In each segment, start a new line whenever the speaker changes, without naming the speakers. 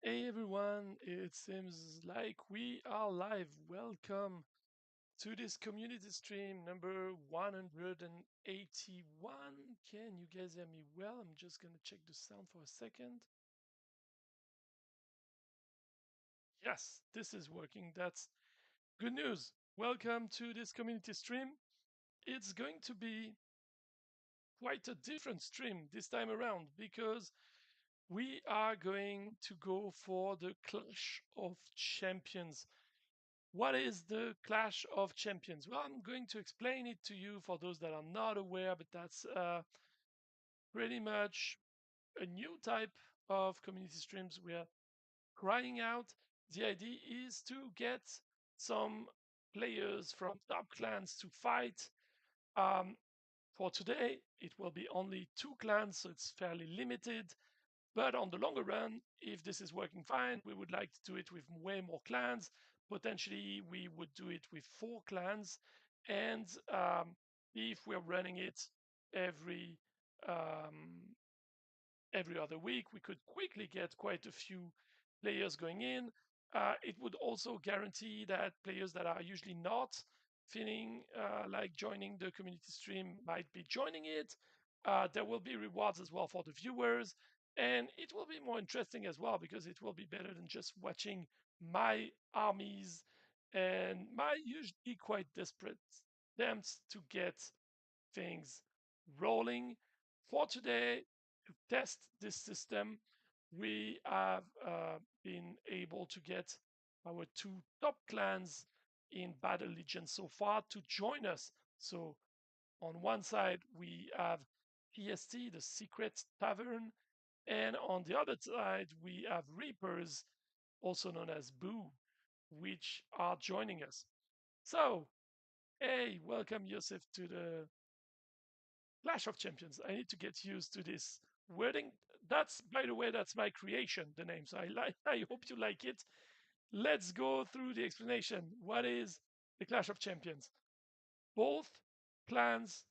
Hey everyone, it seems like we are live. Welcome to this community stream number 181. Can you guys hear me well? I'm just going to check the sound for a second. Yes, this is working. That's good news. Welcome to this community stream. It's going to be quite a different stream this time around because we are going to go for the Clash of Champions. What is the Clash of Champions? Well, I'm going to explain it to you for those that are not aware, but that's pretty much a new type of community streams. We are crying out. The idea is to get some players from top clans to fight. Um, for today, it will be only two clans, so it's fairly limited. But on the longer run, if this is working fine, we would like to do it with way more clans. Potentially, we would do it with four clans. And if we're running it every um, every other week, we could quickly get quite a few players going in. It would also guarantee that players that are usually not feeling like joining the community stream might be joining it. There will be rewards as well for the viewers. And it will be more interesting as well because it will be better than just watching my armies and my usually quite desperate attempts to get things rolling. For today, to test this system, we have been able to get our two top clans in Battle Legion so far to join us. So on one side, we have PST, the Secret Tavern, and on the other side, we have Reapers, also known as Boo, which are joining us. So, hey, welcome, Yosef, to the Clash of Champions. I need to get used to this wording. That's, by the way, that's my creation, the name. So I like. I hope you like it. Let's go through the explanation. What is the Clash of Champions? Both clans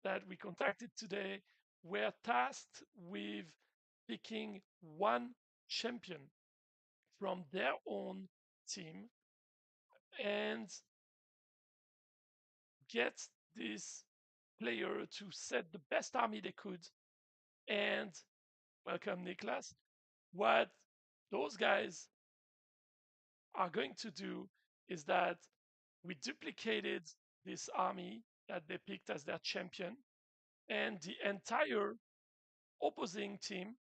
that we contacted today were tasked with picking one champion from their own team and get this player to set the best army they could. And welcome, Niklas. What those guys are going to do is that we duplicated this army that they picked as their champion, and the entire opposing team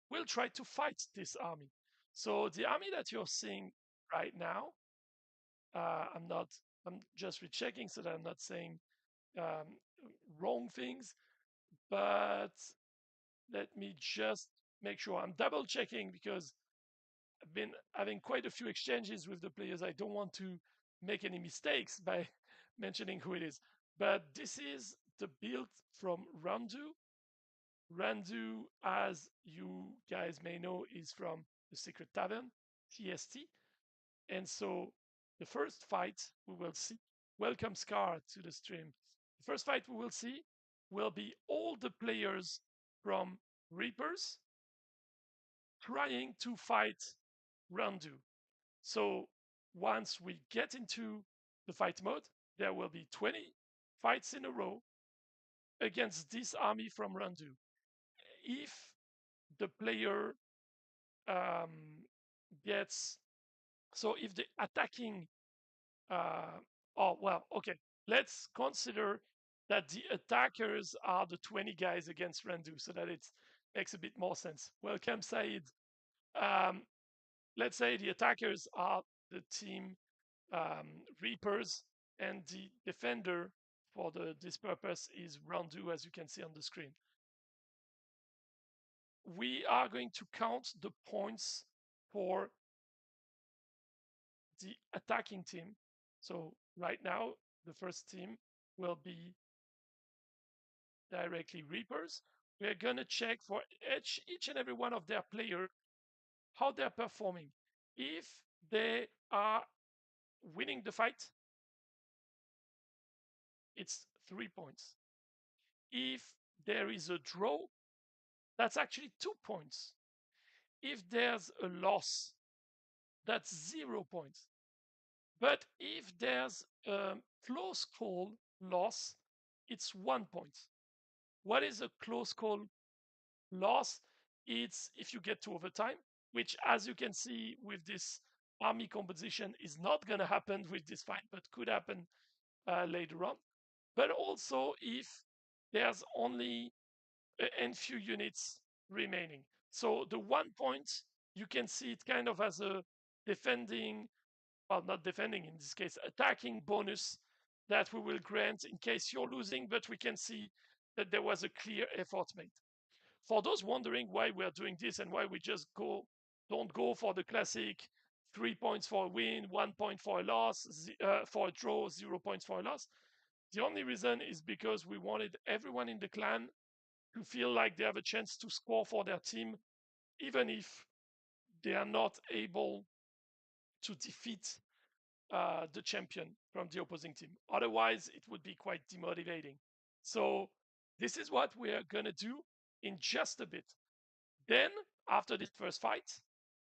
will try to fight this army. So the army that you're seeing right now, I'm not. I'm just rechecking so that I'm not saying um, wrong things. But let me just make sure I'm double checking because I've been having quite a few exchanges with the players. I don't want to make any mistakes by mentioning who it is. But this is the build from Randu. Randu, as you guys may know, is from the Secret Tavern, TST. And so the first fight we will see, welcome Scar to the stream. The first fight we will see will be all the players from Reapers trying to fight Randu. So once we get into the fight mode, there will be 20 fights in a row against this army from Randu. If the player um, gets, so if the attacking, uh, oh, well, okay, let's consider that the attackers are the 20 guys against Randu so that it makes a bit more sense. Welcome, Said. Um, let's say the attackers are the team Reapers, and the defender for this purpose is Randu, as you can see on the screen. We are going to count the points for the attacking team. So right now, the first team will be directly Reapers. We're going to check for each and every one of their players how they're performing. If they are winning the fight, it's 3 points. If there is a draw, that's actually 2 points. If there's a loss, that's 0 points. But if there's a close call loss, it's 1 point. What is a close call loss? It's if you get to overtime, which, as you can see with this army composition, is not going to happen with this fight, but could happen later on. But also if there's only and few units remaining. So the 1 point, you can see it kind of as a defending, well, not defending in this case, attacking bonus that we will grant in case you're losing, but we can see that there was a clear effort made. For those wondering why we're doing this and why we just don't go for the classic 3 points for a win, 1 point for a loss, for a draw, 0 points for a loss, the only reason is because we wanted everyone in the clan to feel like they have a chance to score for their team, even if they are not able to defeat the champion from the opposing team. Otherwise, it would be quite demotivating. So, this is what we are going to do in just a bit. Then, after this first fight,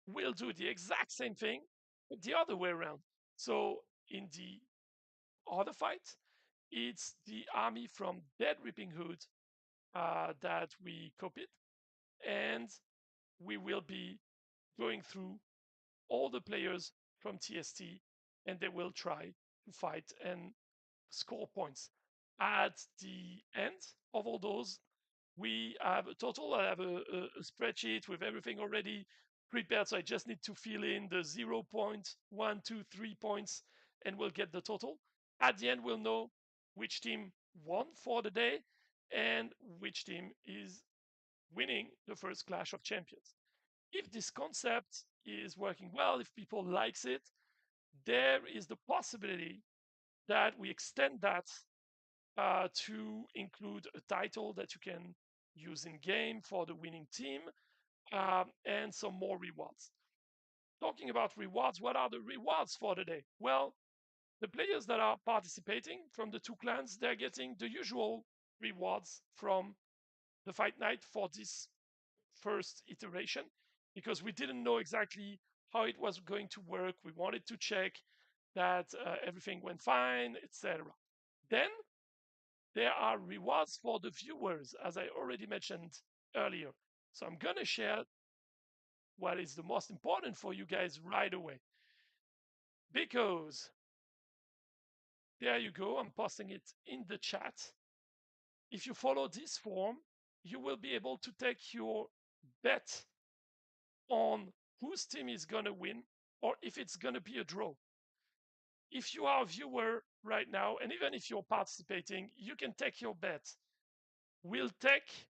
we'll do the exact same thing the other way around. So, in the other fight, it's the army from Dead Ripping Hood that we copied, and we will be going through all the players from TST, and they will try to fight and score points. At the end of all those, we have a total. I have a spreadsheet with everything already prepared, so I just need to fill in the 0 point, 1, 2, 3 points, and we'll get the total. At the end, we'll know which team won for the day and which team is winning the first Clash of Champions. If this concept is working well, if people likes it, there is the possibility that we extend that to include a title that you can use in game for the winning team, and some more rewards. Talking about rewards, what are the rewards for the day? Well, the players that are participating from the two clans, they're getting the usual rewards from the fight night for this first iteration, because we didn't know exactly how it was going to work. We wanted to check that everything went fine, etc. Then there are rewards for the viewers, as I already mentioned earlier. So I'm going to share what is the most important for you guys right away, because there you go. I'm posting it in the chat. If you follow this form, you will be able to take your bet on whose team is going to win or if it's going to be a draw. If you are a viewer right now, and even if you're participating, you can take your bet. We'll take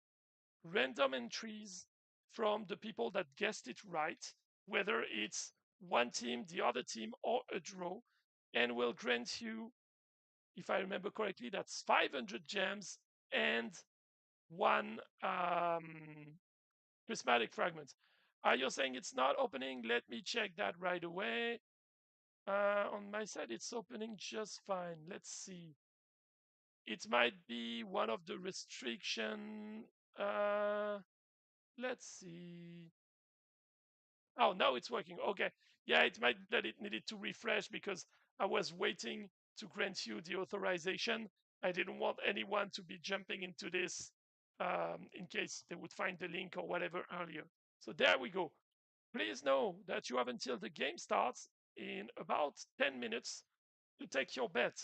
random entries from the people that guessed it right, whether it's one team, the other team, or a draw, and we'll grant you, if I remember correctly, that's 500 gems and one prismatic fragment. You're saying it's not opening? Let me check that right away. On my side, it's opening just fine. Let's see. It might be one of the restriction. Let's see. Oh, now it's working. Okay. Yeah, it might be that it needed to refresh because I was waiting to grant you the authorization. I didn't want anyone to be jumping into this in case they would find the link or whatever earlier. So there we go. Please know that you have until the game starts in about 10 minutes to take your bet.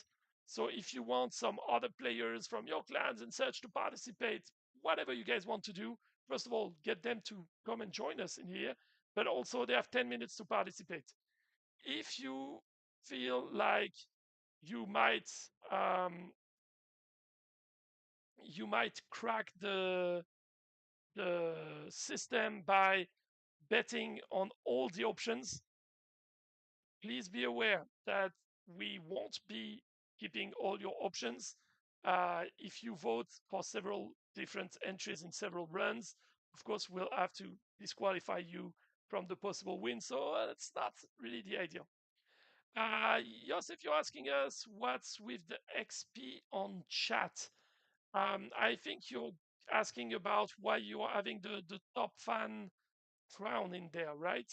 So if you want some other players from your clans and such to participate, whatever you guys want to do, first of all, get them to come and join us in here, but also they have 10 minutes to participate. If you feel like you might um, you might crack the system by betting on all the options, please be aware that we won't be keeping all your options. If you vote for several different entries in several runs, of course, we'll have to disqualify you from the possible win. So that's not really the ideal. Joseph, you're asking us what's with the XP on chat. I think you're asking about why you are having the top fan crown in there, right?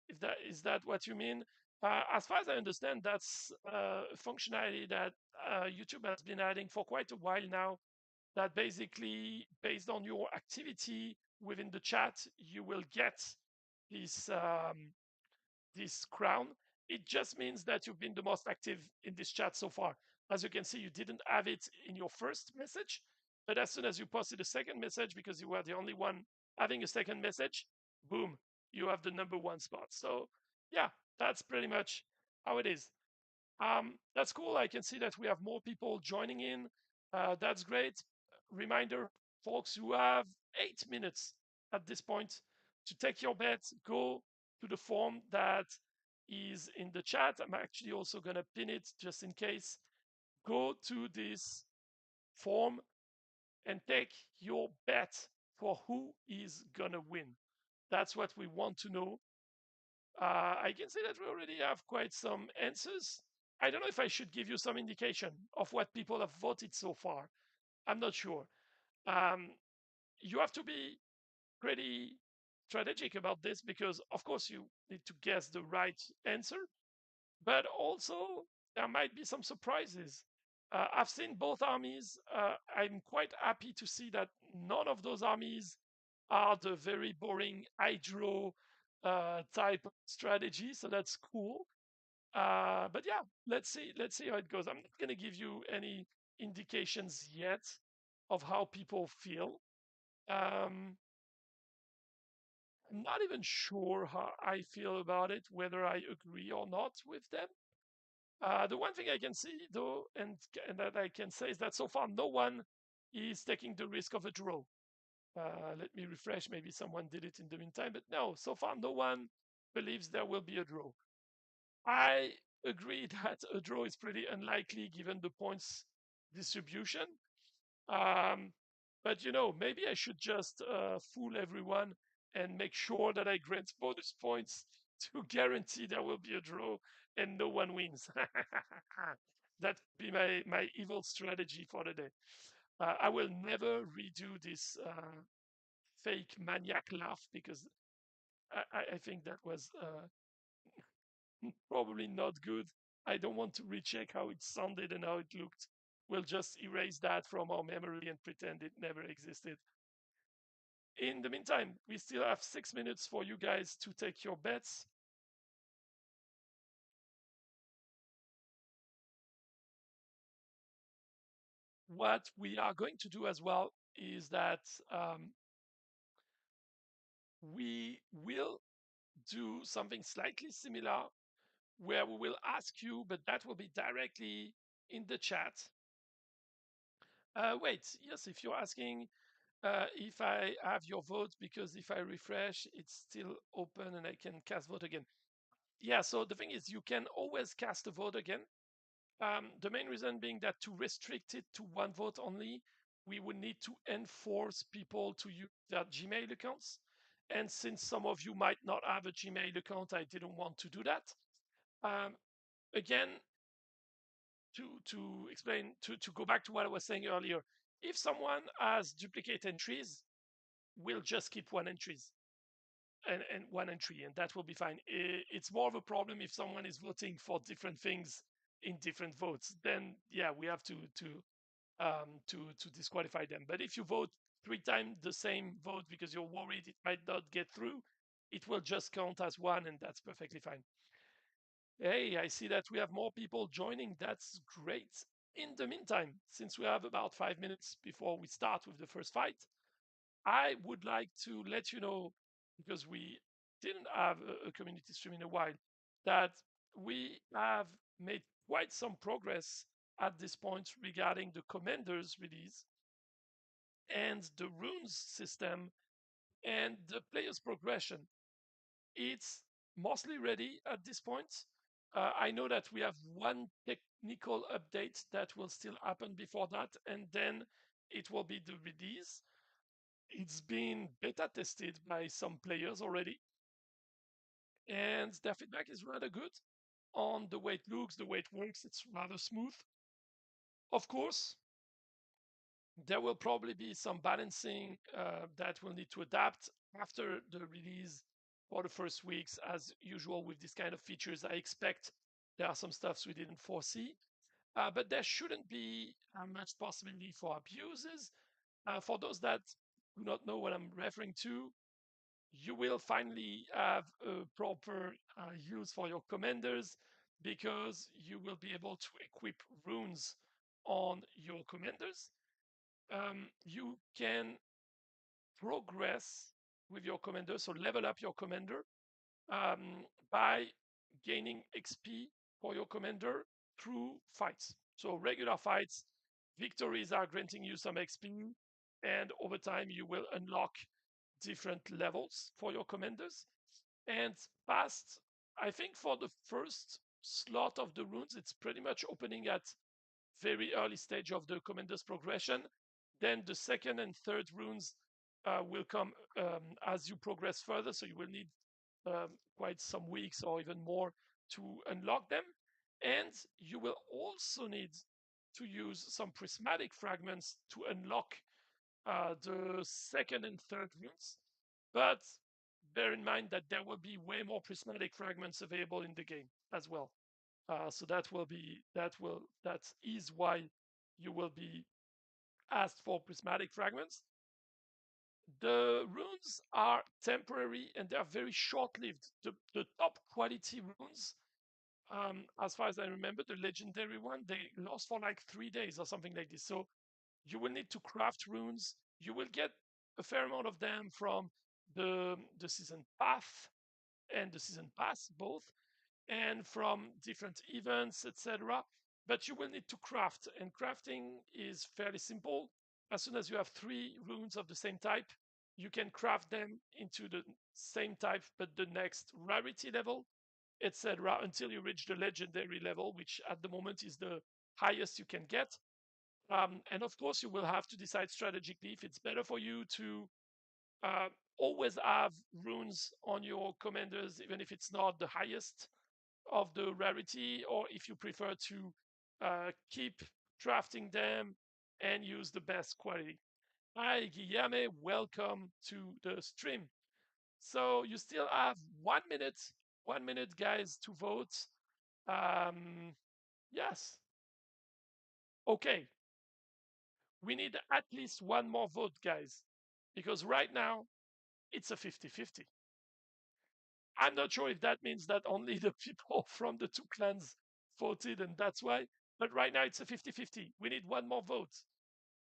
If that is that what you mean? As far as I understand, that's a functionality that YouTube has been adding for quite a while now. That basically, based on your activity within the chat, you will get this this crown. It just means that you've been the most active in this chat so far. As you can see, you didn't have it in your first message, but as soon as you posted a second message, because you were the only one having a second message, boom, you have the number one spot. So yeah, that's pretty much how it is. That's cool. I can see that we have more people joining in. That's great. Reminder, folks, you have 8 minutes at this point to take your bet. Go to the form that is in the chat. I'm actually also going to pin it just in case. Go to this form and take your bet for who is going to win. That's what we want to know. I can say that we already have quite some answers. I don't know if I should give you some indication of what people have voted so far. I'm not sure. Um, you have to be pretty strategic about this because, of course, you need to guess the right answer, but also there might be some surprises. I've seen both armies. I'm quite happy to see that none of those armies are the very boring hydro type strategy, so that's cool. But yeah, let's see how it goes. I'm not going to give you any indications yet of how people feel. Um, I'm not even sure how I feel about it, whether I agree or not with them. The one thing I can see, though, and that I can say is that so far no one is taking the risk of a draw. Let me refresh. Maybe someone did it in the meantime, but no, so far no one believes there will be a draw. I agree that a draw is pretty unlikely given the points distribution. Um, but maybe I should just fool everyone and make sure that I grant bonus points to guarantee there will be a draw and no one wins. That'd be my evil strategy for the day. I will never redo this fake maniac laugh because I think that was probably not good. I don't want to recheck how it sounded and how it looked. We'll just erase that from our memory and pretend it never existed. In the meantime, we still have 6 minutes for you guys to take your bets. What we are going to do as well is that we will do something slightly similar where we will ask you, but that will be directly in the chat. Wait, yes, if you're asking if I have your vote, because if I refresh, it's still open and I can cast vote again. Yeah, so the thing is, you can always cast a vote again. The main reason being that to restrict it to one vote only, we would need to enforce people to use their Gmail accounts. And since some of you might not have a Gmail account, I didn't want to do that. Um, Again, to explain, to go back to what I was saying earlier, if someone has duplicate entries, we'll just keep one entries and one entry, and that will be fine. It's more of a problem if someone is voting for different things in different votes. Then yeah, we have to disqualify them. But if you vote 3 times the same vote because you're worried it might not get through, it will just count as one, and that's perfectly fine. Hey, I see that we have more people joining. That's great. In the meantime, since we have about 5 minutes before we start with the first fight, I would like to let you know, because we didn't have a community stream in a while, that we have made quite some progress at this point regarding the commander's release and the runes system and the player's progression. It's mostly ready at this point. I know that we have one technical update that will still happen before that, and then it will be the release. It's been beta tested by some players already, and their feedback is rather good on the way it looks, the way it works. It's rather smooth. Of course, There will probably be some balancing that will need to adapt after the release for the first weeks. As usual with this kind of features, I expect there are some stuffs we didn't foresee, but there shouldn't be much possibility for abuses. For those that do not know what I'm referring to, you will finally have a proper use for your commanders, because you will be able to equip runes on your commanders. You can progress with your commander, so level up your commander by gaining XP for your commander through fights. So regular fights, victories are granting you some XP, and over time you will unlock different levels for your commanders. And past, I think for the first slot of the runes, it's pretty much opening at very early stage of the commander's progression. Then the second and third runes will come as you progress further, so you will need quite some weeks or even more to unlock them. And you will also need to use some prismatic fragments to unlock the second and third runes. But bear in mind that there will be way more prismatic fragments available in the game as well. So that is why you will be asked for prismatic fragments. The runes are temporary and they are very short-lived. The top quality runes, as far as I remember, the legendary one, they last for like 3 days or something like this. So you will need to craft runes. You will get a fair amount of them from the season path and the season pass both, and from different events, etc. But you will need to craft, and crafting is fairly simple. As soon as you have 3 runes of the same type, you can craft them into the same type, but the next rarity level, etc., until you reach the legendary level, which at the moment is the highest you can get. And of course, you will have to decide strategically if it's better for you to uh, always have runes on your commanders, even if it's not the highest of the rarity, or if you prefer to keep drafting them and use the best quality. Hi, Guillaume, welcome to the stream. So you still have 1 minute, 1 minute, guys, to vote. Yes. Okay. We need at least one more vote, guys, because right now it's a 50-50. I'm not sure if that means that only the people from the two clans voted and that's why, but right now it's a 50-50. We need one more vote.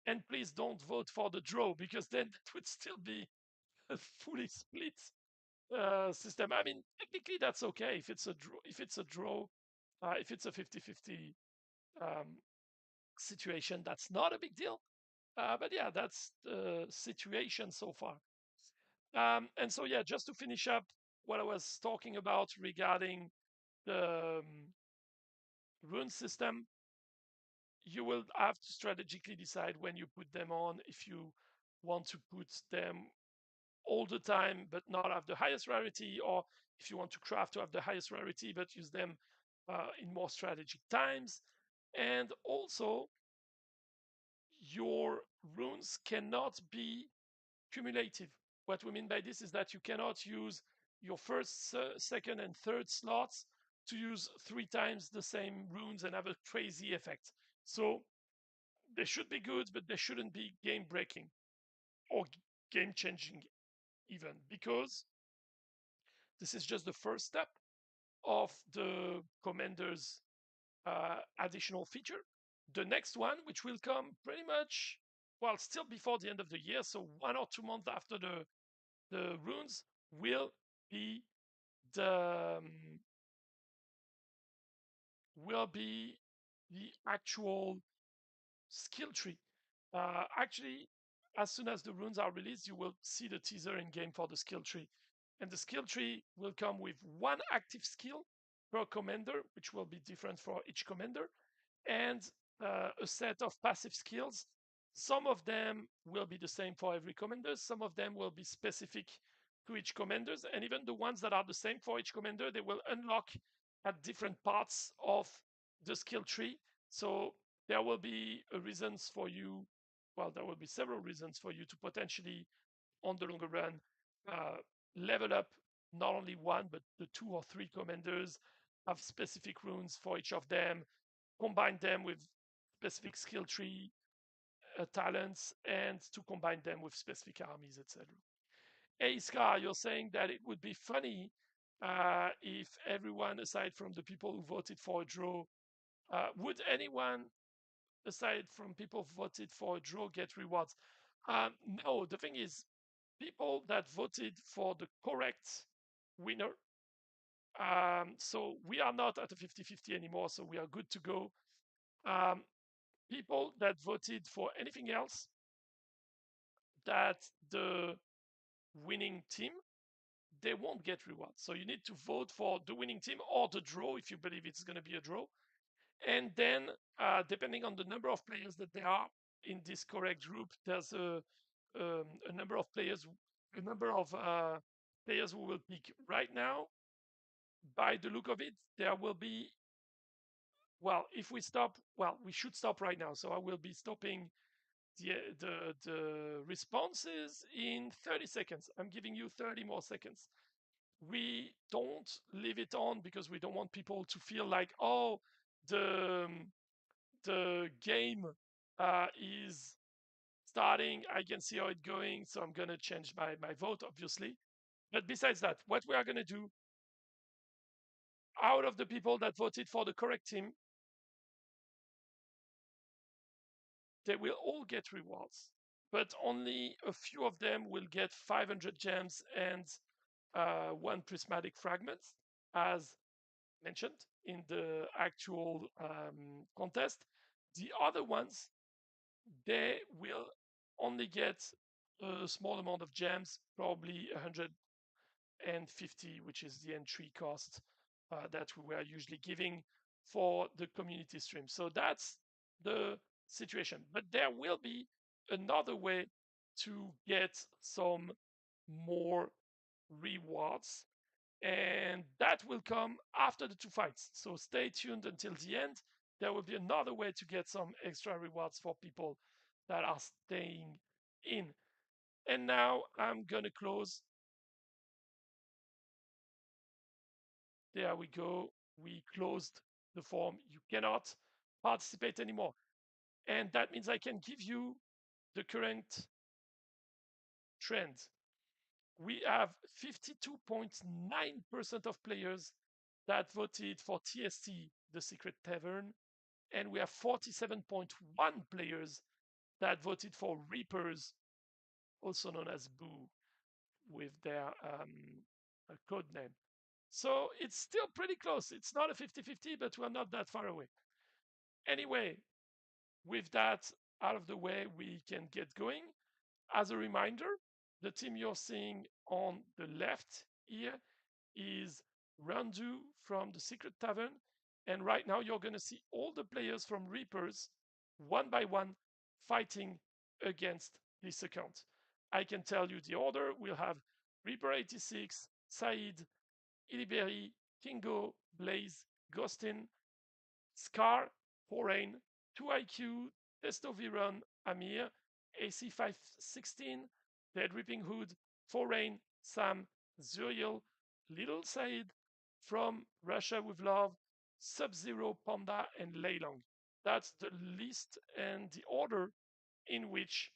And please don't vote for the draw, because then it would still be a fully split system. I mean, technically that's okay if it's a draw. If it's a draw, if it's a 50-50 um, situation, that's not a big deal. But yeah, that's the situation so far. And so, yeah, just to finish up what I was talking about regarding the rune system, you will have to strategically decide when you put them on, if you want to put them all the time but not have the highest rarity, or if you want to craft to have the highest rarity but use them in more strategic times. And also, your runes cannot be cumulative. What we mean by this is that you cannot use your first, second, and third slots to use 3 times the same runes and have a crazy effect. So they should be good, but they shouldn't be game breaking or game changing, even, because this is just the first step of the commander's additional feature. The next one, which will come pretty much, well, still before the end of the year, so 1 or 2 months after the runes, will be the will be the actual skill tree. Actually, as soon as the runes are released, you will see the teaser in game for the skill tree. And the skill tree will come with one active skill per commander, which will be different for each commander, and a set of passive skills. Some of them will be the same for every commander. Some of them will be specific to each commanders, and even the ones that are the same for each commander, they will unlock at different parts of the skill tree. So there will be reasons for you well, there will be several reasons for you to potentially, on the longer run, uh, level up not only one, but the two or three commanders, have specific runes for each of them, combine them with specific skill tree talents, and to combine them with specific armies, etc. Hey, Scar, you're saying that it would be funny if everyone, aside from the people who voted for a draw, would anyone, aside from people who voted for a draw, get rewards? No, the thing is, people that voted for the correct winner, so we are not at a 50-50 anymore, so we are good to go. Um, People that voted for anything else that the winning team, they won't get rewards. So you need to vote for the winning team or the draw if you believe it's going to be a draw. And then, depending on the number of players that there are in this correct group, there's a number of players, a number of players who will pick right now. By the look of it, there will be, well, if we stop, well, we should stop right now. So I will be stopping the responses in 30 seconds. I'm giving you 30 more seconds. We don't leave it on because we don't want people to feel like, oh, the game is starting. I can see how it's going, so I'm gonna change my vote, obviously. But besides that, what we are gonna do, out of the people that voted for the correct team, they will all get rewards, but only a few of them will get 500 gems and one prismatic fragment, as mentioned in the actual contest. The other ones, they will only get a small amount of gems, probably 150, which is the entry cost that we were usually giving for the community stream. So that's the situation. But there will be another way to get some more rewards, and that will come after the two fights. So stay tuned until the end. There will be another way to get some extra rewards for people that are staying in. And now I'm gonna close. There we go. We closed the form. You cannot participate anymore. And that means I can give you the current trend. We have 52.9% of players that voted for TST, the Secret Tavern, and we have 47.1 players that voted for Reapers, also known as Boo, with their code name. So it's still pretty close. It's not a 50-50, but we're not that far away. Anyway, with that out of the way, we can get going. As a reminder, the team you're seeing on the left here is Randu from the Secret Tavern. And right now, you're going to see all the players from Reapers, one by one, fighting against this account. I can tell you the order. We'll have Reaper 86, Said, Iliberi, Kingo, Blaze, Ghostin, Scar, Forain, 2IQ, Testoviron, Amir, AC516, Dead Ripping Hood, Forain, Sam, Zuriel, Little Said, From Russia with Love, Sub-Zero, Panda, and Leilong. That's the list and the order in which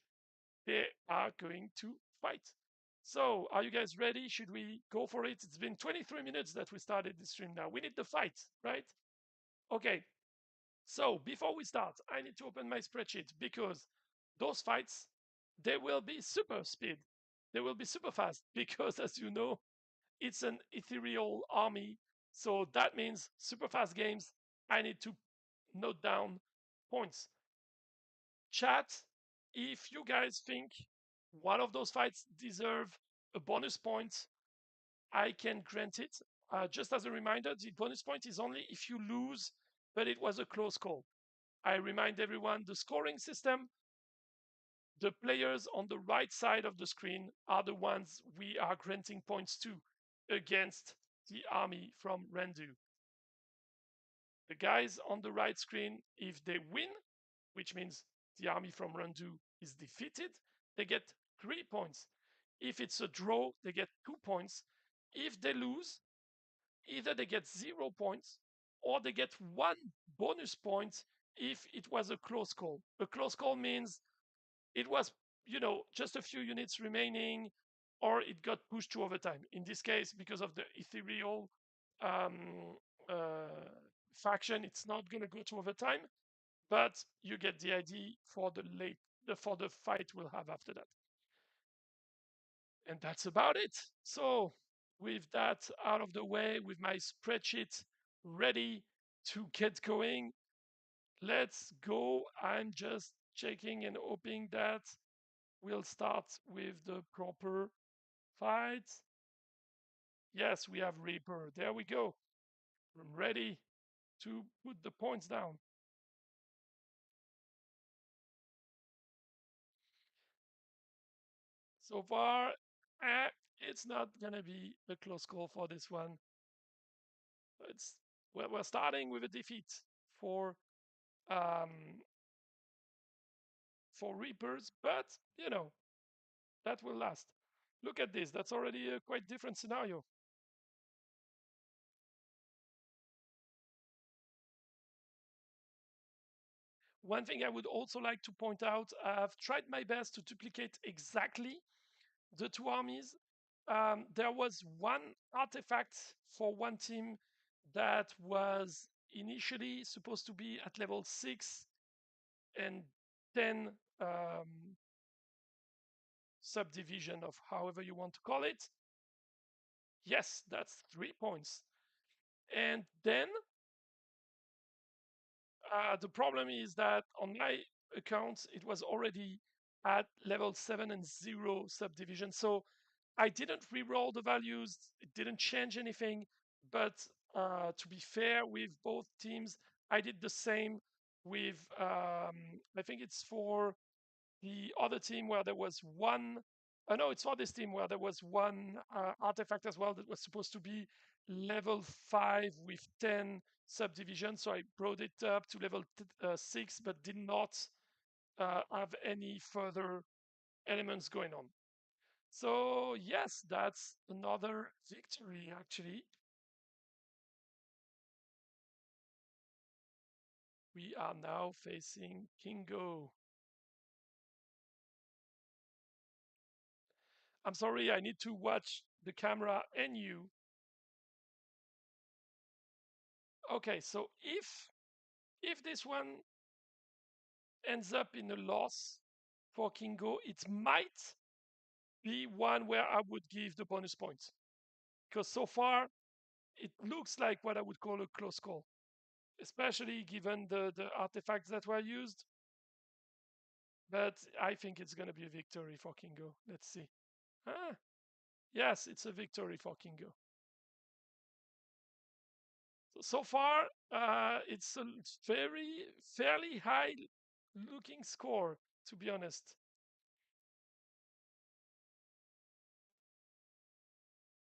they are going to fight. So, are you guys ready? Should we go for it? It's been 23 minutes that we started the stream now. We need the fight, right? Okay, so before we start, I need to open my spreadsheet because those fights, they will be super speed. They will be super fast because, as you know, it's an ethereal army. So that means super fast games. I need to note down points. Chat, if you guys think one of those fights deserve a bonus point, I can grant it. Just as a reminder, the bonus point is only if you lose, but it was a close call. I remind everyone the scoring system, the players on the right side of the screen are the ones we are granting points to against the army from Rendu. The guys on the right screen, if they win, which means the army from Randu is defeated, they get 3 points. If it's a draw, they get 2 points. If they lose, either they get 0 points or they get one bonus point if it was a close call. A close call means it was, just a few units remaining, or it got pushed to overtime. In this case, because of the ethereal um, uh, faction, it's not going to go to overtime, but you get the idea for the fight we'll have after that. And that's about it. So, with that out of the way, with my spreadsheet ready to get going, let's go. I'm just checking and hoping that we'll start with the proper fight. Yes, we have Reaper. There we go. I'm ready to put the points down. So far, it's not going to be a close call for this one. It's we're starting with a defeat for um, for Reapers, but that will last. Look at this. That's already a quite different scenario. One thing I would also like to point out, I've tried my best to duplicate exactly the two armies. There was one artifact for one team that was initially supposed to be at level 6 and 10 subdivision of however you want to call it. Yes, that's 3 points. And then the problem is that on my account, it was already at level 7 and 0 subdivision. So I didn't reroll the values, it didn't change anything. But to be fair with both teams, I did the same with, I think it's for the other team where there was one. No, it's for this team where there was one artifact as well that was supposed to be level 5 with 10 subdivisions. So I brought it up to level 6, but did not have any further elements going on. So, yes, that's another victory actually. We are now facing Kingo. I'm sorry, I need to watch the camera and you. Okay, so if this one ends up in a loss for Kingo, it might be one where I would give the bonus points. Because so far, it looks like what I would call a close call, especially given the artifacts that were used. But I think it's going to be a victory for Kingo. Let's see. Ah, yes, it's a victory for Kingo. So far, it's a very fairly high looking score, to be honest.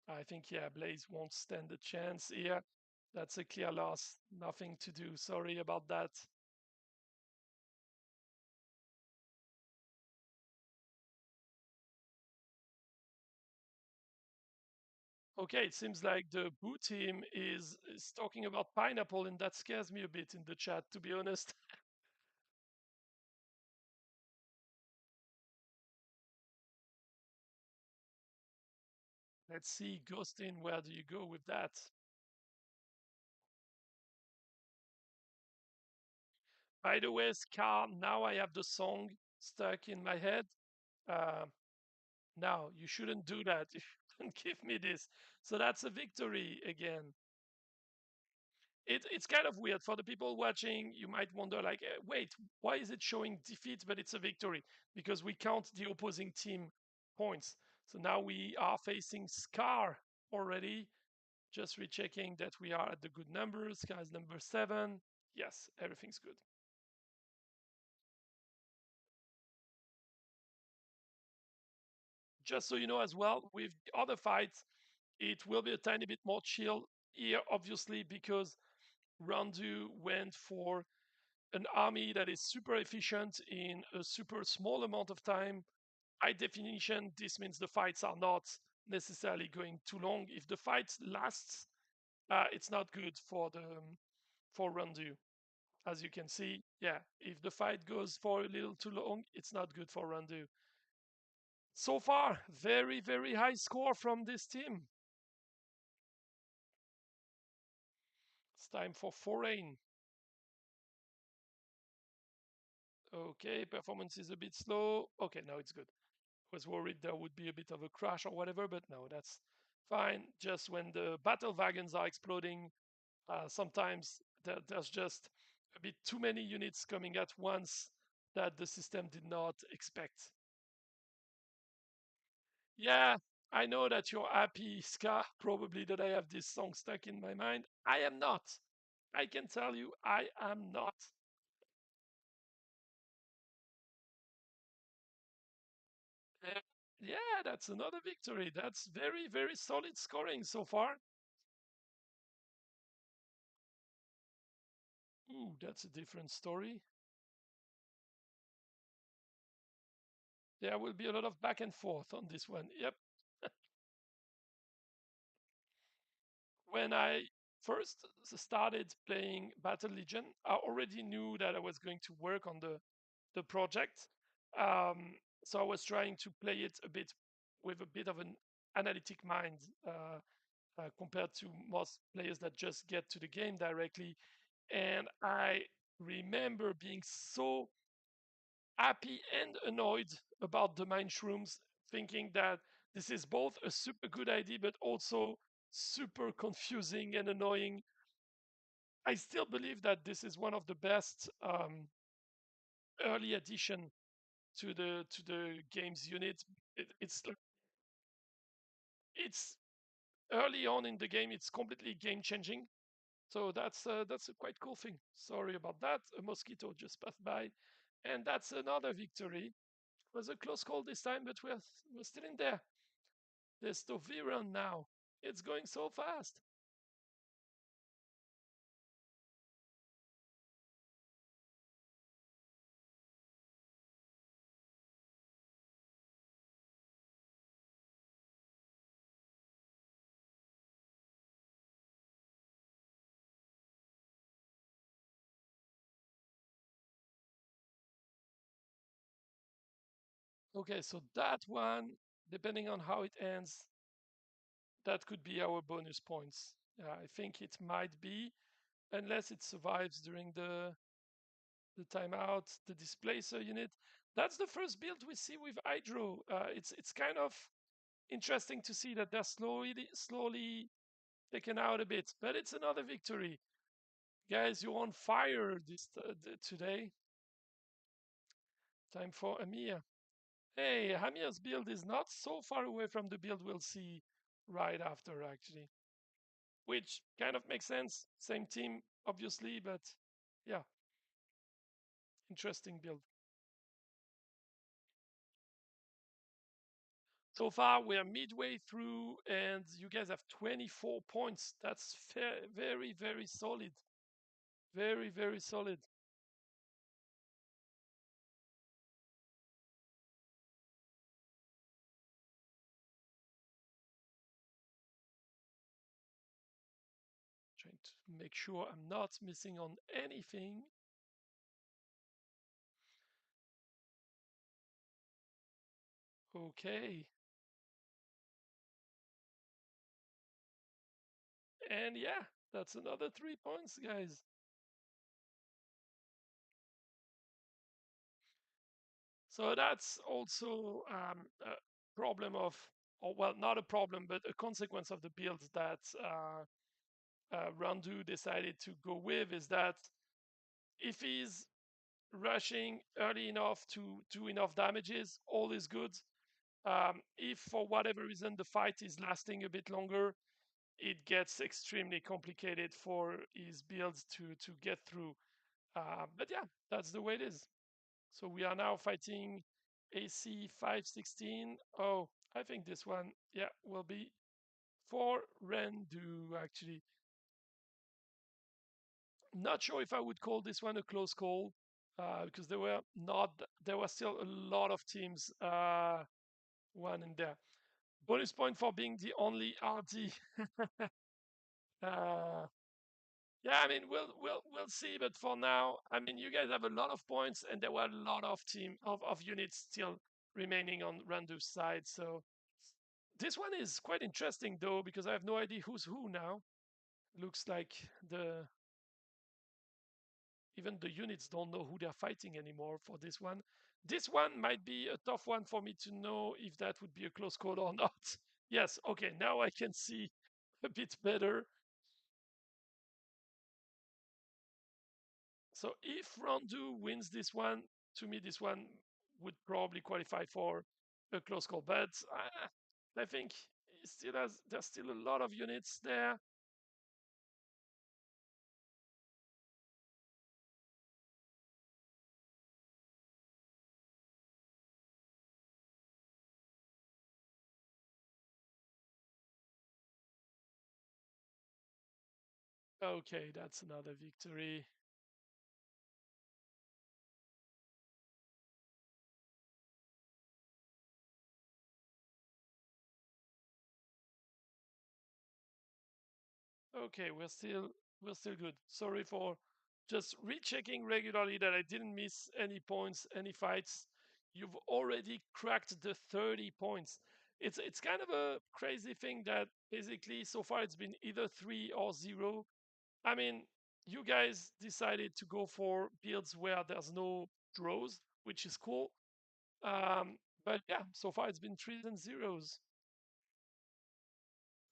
I think, yeah, Blaze won't stand a chance here. That's a clear loss. Nothing to do. Sorry about that. Okay, it seems like the Boo team is talking about pineapple, and that scares me a bit in the chat, to be honest. Let's see, Ghostin, where do you go with that? By the way, Scar, now I have the song stuck in my head. Uh, Now, you shouldn't do that. You shouldn't give me this. So that's a victory again. It's kind of weird for the people watching. You might wonder, like, wait, why is it showing defeat, but it's a victory? Because we count the opposing team points. So now we are facing Scar already. Just rechecking that we are at the good numbers. Scar is number 7. Yes, everything's good. Just so you know as well, with the other fights, it will be a tiny bit more chill here, obviously, because Randu went for an army that is super efficient in a super small amount of time. By definition, this means the fights are not necessarily going too long. If the fight lasts, it's not good for Randu. As you can see, yeah, if the fight goes for a little too long, it's not good for Randu. So far, very, very high score from this team. It's time for foreign. Okay, performance is a bit slow. Okay, now it's good. Was worried there would be a bit of a crash or whatever, but no, that's fine. Just when the battle wagons are exploding, sometimes there's just a bit too many units coming at once that the system did not expect. Yeah, I know that you're happy, Ska, probably that I have this song stuck in my mind. I am not. I can tell you, I am not. Uh, Yeah, that's another victory. That's very, very solid scoring so far. Ooh, that's a different story. There will be a lot of back and forth on this one. Yep. When I first started playing Battle Legion, I already knew that I was going to work on the project. So I was trying to play it a bit with a bit of an analytic mind compared to most players that just get to the game directly. And I remember being so happy and annoyed about the mine shrooms, thinking that this is both a super good idea, but also super confusing and annoying. I still believe that this is one of the best early addition to the games unit. It's early on in the game. It's completely game changing. So that's a quite cool thing. Sorry about that. A mosquito just passed by, and that's another victory. It was a close call this time, but we're still in there. There's Toviran now. It's going so fast. Okay, so that one, depending on how it ends, that could be our bonus points. I think it might be, unless it survives during the timeout, the displacer unit. That's the first build we see with Hydro. It's kind of interesting to see that they're slowly taken out a bit, but it's another victory. Guys, you're on fire today. Time for Amir. Hey, Hamir's build is not so far away from the build we'll see right after, actually, which kind of makes sense. Same team, obviously, but yeah, interesting build. So far, we're midway through, and you guys have 24 points. That's very, very solid. Very, very solid. Trying to make sure I'm not missing on anything. Okay. And yeah, that's another 3 points, guys. So that's also a problem of, or well, not a problem, but a consequence of the build that Randu decided to go with is that if he's rushing early enough to do enough damages, all is good. If for whatever reason the fight is lasting a bit longer, it gets extremely complicated for his builds to get through. But yeah, that's the way it is. So we are now fighting AC 516. Oh, I think this one, yeah, will be for Rendu actually. Not sure if I would call this one a close call because there were not there were still a lot of teams one in there. Bonus point for being the only RD. uh, yeah, I mean we'll see, but for now, I mean you guys have a lot of points, and there were a lot of units still remaining on Randu's side. So this one is quite interesting though because I have no idea who's who now. Looks like the even the units don't know who they're fighting anymore for this one. This one might be a tough one for me to know if that would be a close call or not. Yes, okay, now I can see a bit better. So if Rondu wins this one, to me, this one would probably qualify for a close call. But I think he still has. There's still a lot of units there. Okay, that's another victory. Okay, we're still good. Sorry for just rechecking regularly that I didn't miss any points, any fights. You've already cracked the 30 points. It's kind of a crazy thing that basically so far it's been either 3 or 0. I mean, you guys decided to go for builds where there's no draws, which is cool. But yeah, so far it's been 3s and 0s.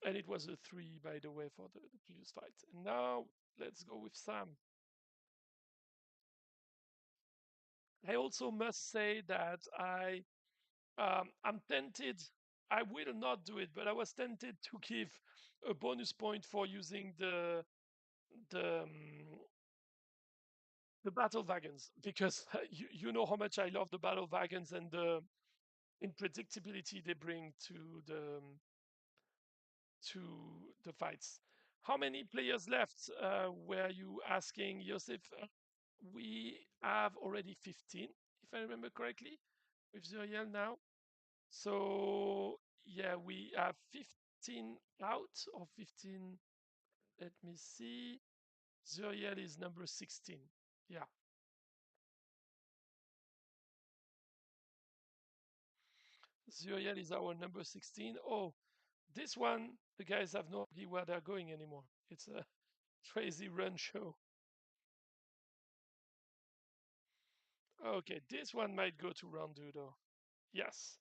And it was a 3, by the way, for the previous fight. And now let's go with Sam. I also must say that I'm tempted. I will not do it, but I was tempted to give a bonus point for using the um, the battle wagons because you know how much I love the battle wagons and the unpredictability they bring to the fights. How many players left? Were you asking, Joseph? We have already 15, if I remember correctly, with Zuriel now. So yeah, we have 15 out or 15. Let me see. Zuriel is number 16. Yeah, Zuriel is our number 16. Oh, this one, the guys have no idea where they're going anymore. It's a crazy run show. Okay, this one might go to Randu though. Yes,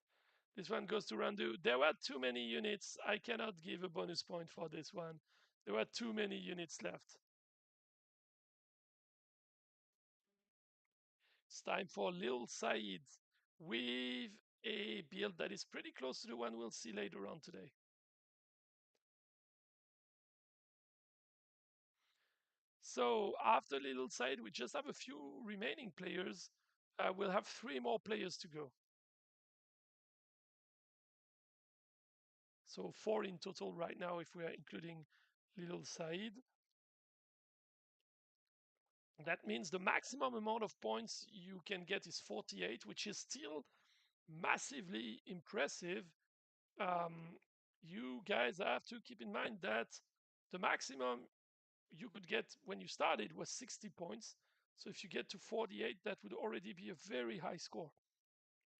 this one goes to Randu. There were too many units. I cannot give a bonus point for this one. There were too many units left. It's time for Lil Said with a build that is pretty close to the one we'll see later on today. So after Little Said, we just have a few remaining players. We'll have 3 more players to go. So 4 in total right now if we are including Little Said. That means the maximum amount of points you can get is 48, which is still massively impressive. Um, you guys have to keep in mind that the maximum you could get when you started was 60 points. So if you get to 48, that would already be a very high score,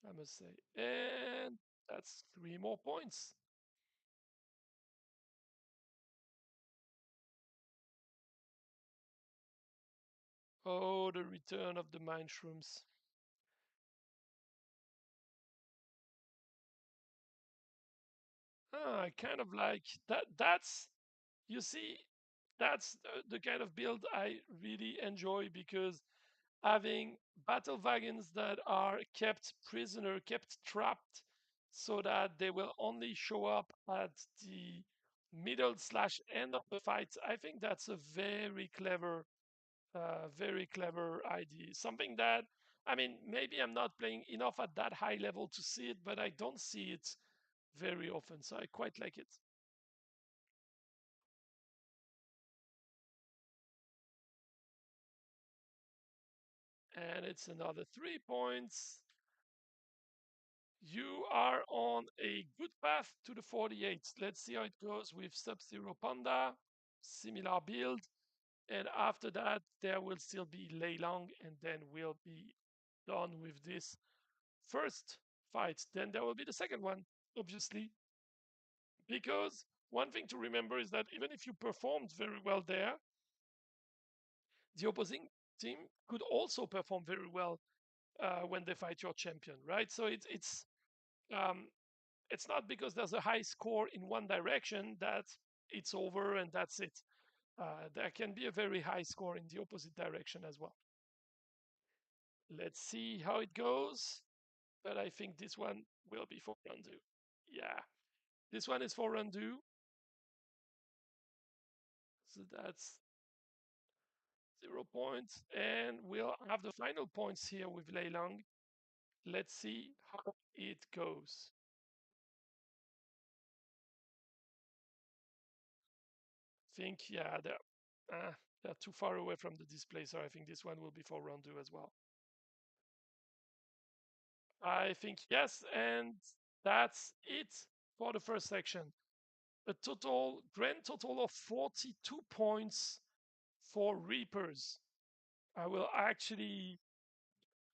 I must say. And that's 3 more points. Oh, the return of the mind shrooms. I kind of like that. You see, that's the kind of build I really enjoy because having battle wagons that are kept prisoner, kept trapped, so that they will only show up at the middle slash end of the fight. I think that's a very clever idea. Something that, I mean, maybe I'm not playing enough at that high level to see it, but I don't see it very often, so I quite like it. And it's another 3 points. You are on a good path to the 48. Let's see how it goes with Sub-Zero Panda. Similar build. And after that, there will still be Lei Long, and then we'll be done with this first fight. Then there will be the second one, obviously, because one thing to remember is that even if you performed very well there, the opposing team could also perform very well when they fight your champion, right? So um, it's not because there's a high score in one direction that it's over and that's it. There can be a very high score in the opposite direction as well. Let's see how it goes. But I think this one will be for Randu. Yeah, this one is for Randu. So that's 0 points. And we'll have the final points here with Leilang. Let's see how it goes. Think, yeah, they're too far away from the display, so I think this one will be for Randu as well. I think yes, and that's it for the first section. A grand total of 42 points for Reapers. I will actually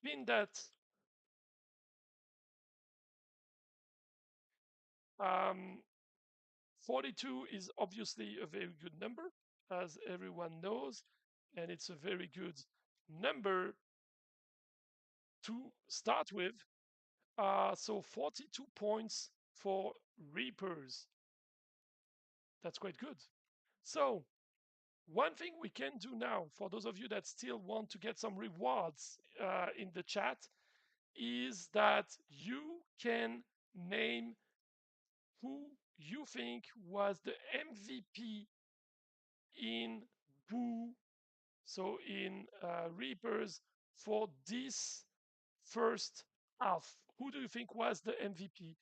pin that. 42 is obviously a very good number, as everyone knows, and it's a very good number to start with. So 42 points for Reapers. That's quite good. So, one thing we can do now, for those of you that still want to get some rewards in the chat, is that you can name who you think was the MVP in Boo, so in Reapers, for this first half. Who do you think was the MVP?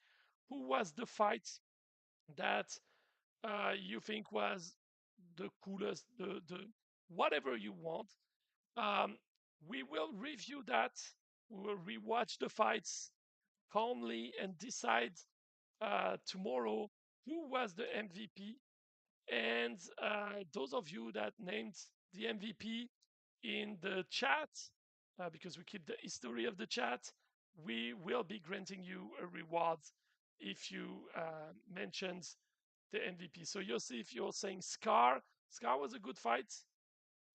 Who was the fight that you think was the coolest, the whatever you want? Um, we will review that. We will rewatch the fights calmly and decide tomorrow who was the MVP. And those of you that named the MVP in the chat, because we keep the history of the chat, we will be granting you a reward if you mentioned the MVP. So if you're saying Scar, Scar was a good fight.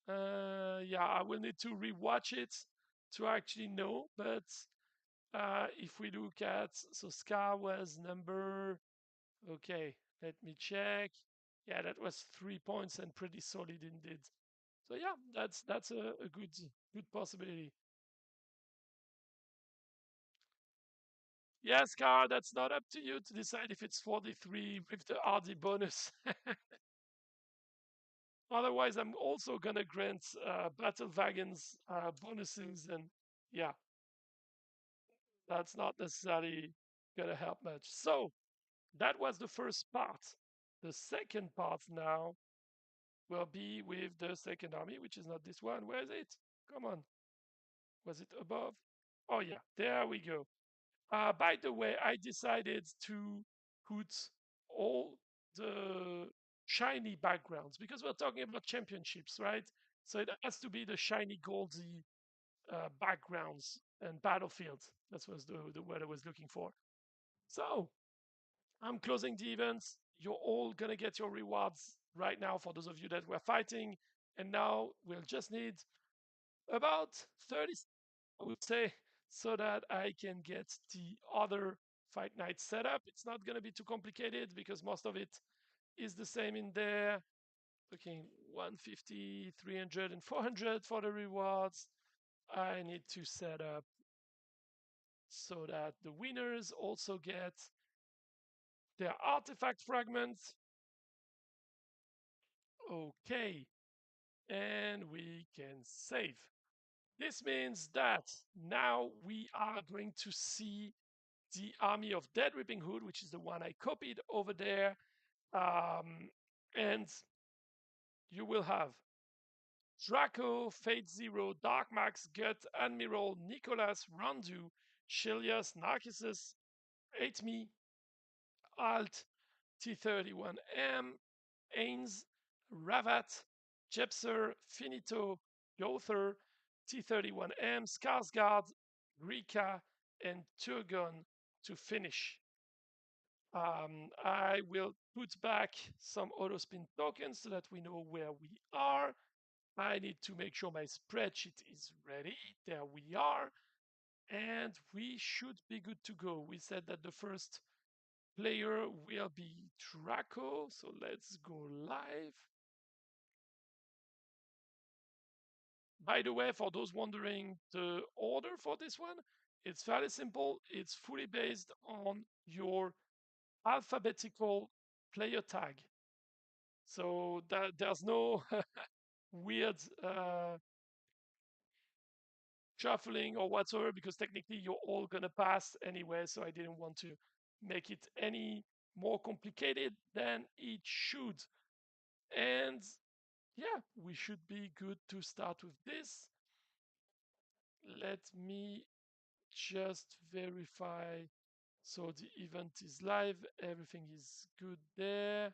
Yeah, I will need to rewatch it to actually know. But if we look at, so Scar was number, okay, let me check. Yeah, that was 3 points and pretty solid indeed. So yeah, that's a good possibility. Yes, Scar, that's not up to you to decide if it's 43 with the RD bonus. Otherwise, I'm also gonna grant Battle Wagons bonuses, and yeah, that's not necessarily gonna help much. So that was the first part. The second part now will be with the second army, which is not this one. Where is it? Come on. Was it above? Oh yeah, there we go. By the way, I decided to put all the shiny backgrounds because we're talking about championships, right? So it has to be the shiny goldy backgrounds and battlefields. That was the word I was looking for. So I'm closing the events. You're all gonna get your rewards right now for those of you that were fighting. And now we'll just need about 30, I would say, so that I can get the other fight night set up. It's not gonna be too complicated because most of it is the same in there. Okay, 150, 300, and 400 for the rewards. I need to set up so that the winners also get their artifact fragments. Okay, and we can save. This means that now we are going to see the army of Dead Ripping Hood, which is the one I copied over there. And you will have Draco, Fate Zero, Dark Max, Gut, Admiral, Nicholas, Randu, Chilias, Narcissus, Atemi, Alt, T31M, Ains, Ravat, Jepser, Finito, Yother, T31M, Skarsgård, Rika, and Turgon to finish. I will put back some autospin tokens so that we know where we are. I need to make sure my spreadsheet is ready. There we are. And we should be good to go. We said that the first player will be Draco. So let's go live. By the way, for those wondering the order for this one, it's fairly simple. It's fully based on your alphabetical player tag. So that there's no weird shuffling or whatsoever because technically you're all gonna pass anyway. So I didn't want to make it any more complicated than it should. And yeah, we should be good to start with this. Let me just verify. So the event is live, everything is good there.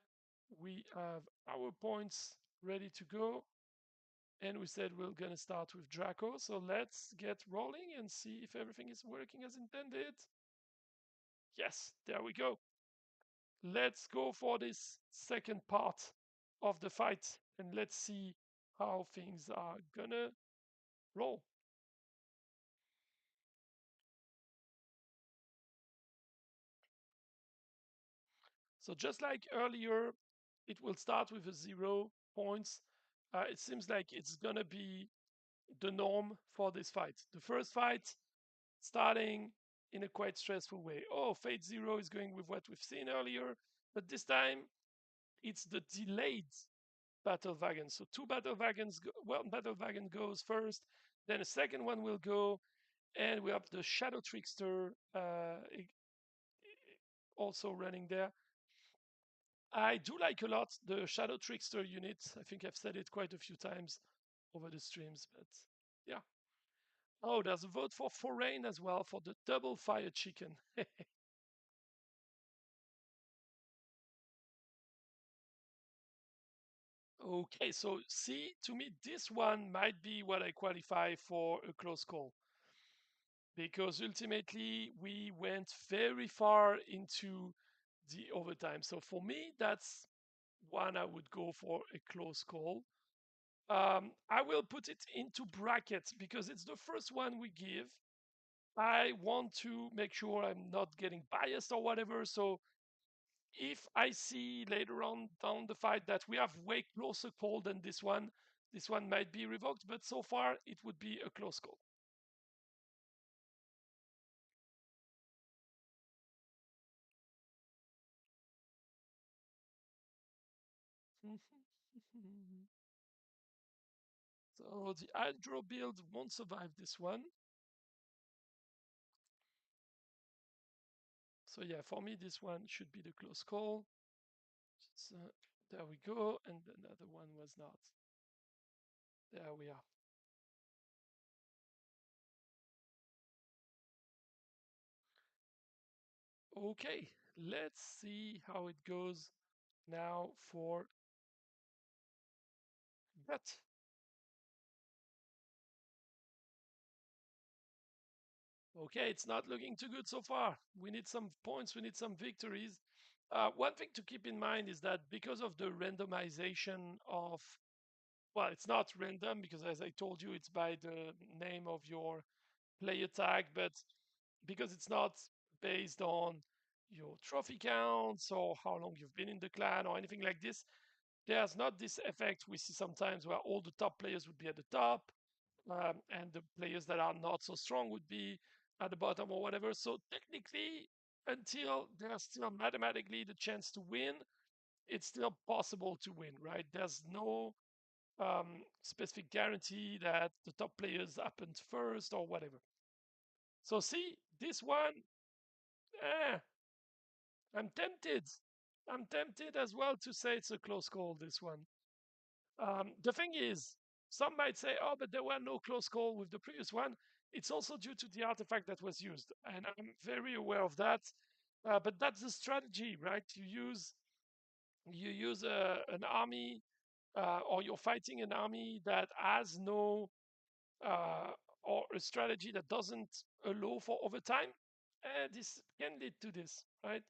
We have our points ready to go. And we said we're going to start with Draco. So let's get rolling and see if everything is working as intended. Yes, there we go. Let's go for this second part of the fight and let's see how things are gonna roll. So just like earlier, it will start with a 0 points. It seems like it's gonna be the norm for this fight. The first fight starting in a quite stressful way. Oh, Fate Zero is going with what we've seen earlier, but this time it's the delayed battle wagon. So two battle wagons, one battle wagon goes first, then a second one will go, and we have the Shadow Trickster also running there. I do like a lot the Shadow Trickster unit. I think I've said it quite a few times over the streams, but yeah. Oh, there's a vote for Forain as well for the double fire chicken. Okay, so see, to me, this one might be what I qualify for a close call because ultimately we went very far into the overtime. So for me, that's one I would go for a close call. I will put it into brackets because it's the first one we give. I want to make sure I'm not getting biased or whatever. So if I see later on down the fight that we have way closer call than this one might be revoked. But so far, it would be a close call. So the Hydro build won't survive this one. So yeah, for me, this one should be the close call. So there we go. And another one was not. There we are. Okay, let's see how it goes now for bet. Okay, it's not looking too good so far. We need some points, we need some victories. One thing to keep in mind is that because of the randomization of, well, it's not random because as I told you, it's by the name of your player tag, but because it's not based on your trophy counts or how long you've been in the clan or anything like this, there's not this effect we see sometimes where all the top players would be at the top and the players that are not so strong would be at the bottom or whatever. So technically, until there's still mathematically the chance to win, it's still possible to win, right? There's no specific guarantee that the top players happened first or whatever. So see, this one, eh, I'm tempted. I'm tempted as well to say it's a close call, this one. The thing is, some might say, oh, but there were no close call with the previous one. It's also due to the artifact that was used, and I'm very aware of that. But that's the strategy, right? You use an army, or you're fighting an army that has no uh, or a strategy that doesn't allow for overtime. This can lead to this, right?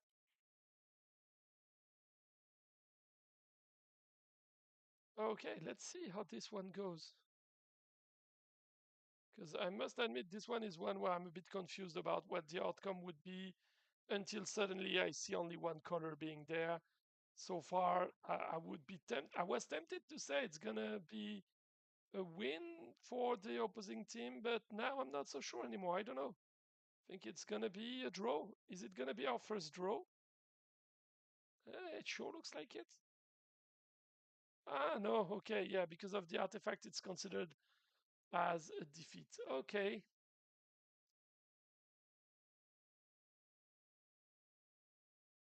Okay, let's see how this one goes. Because I must admit, this one is one where I'm a bit confused about what the outcome would be until suddenly I see only one color being there. So far, I would be I was tempted to say it's gonna be a win for the opposing team, but now I'm not so sure anymore. I don't know. I think it's gonna be a draw. Is it gonna be our first draw? It sure looks like it. Ah, no. Okay, yeah, because of the artifact, it's considered as a defeat. Okay.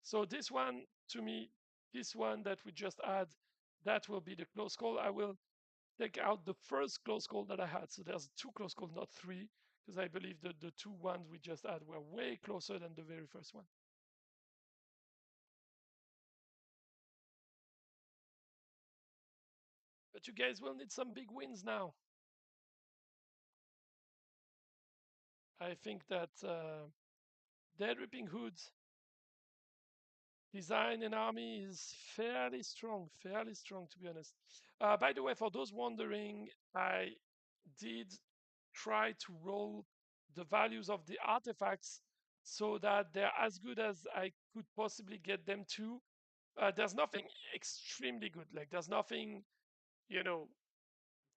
So this one, to me, this one that we just had, that will be the close call. I will take out the first close call that I had. So there's two close calls, not three, because I believe that the two ones we just had were way closer than the very first one. But you guys will need some big wins now. I think that Dead Ripping Hoods design and army is fairly strong to be honest. By the way, for those wondering, I did try to roll the values of the artifacts so that they're as good as I could possibly get them to. There's nothing extremely good, like there's nothing, you know,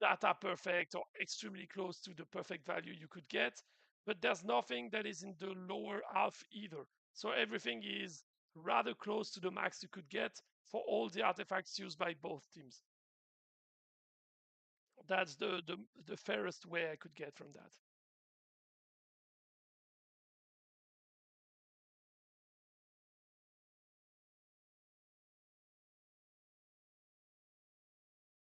data perfect or extremely close to the perfect value you could get, but there's nothing that is in the lower half either. So everything is rather close to the max you could get for all the artifacts used by both teams. That's the fairest way I could get from that.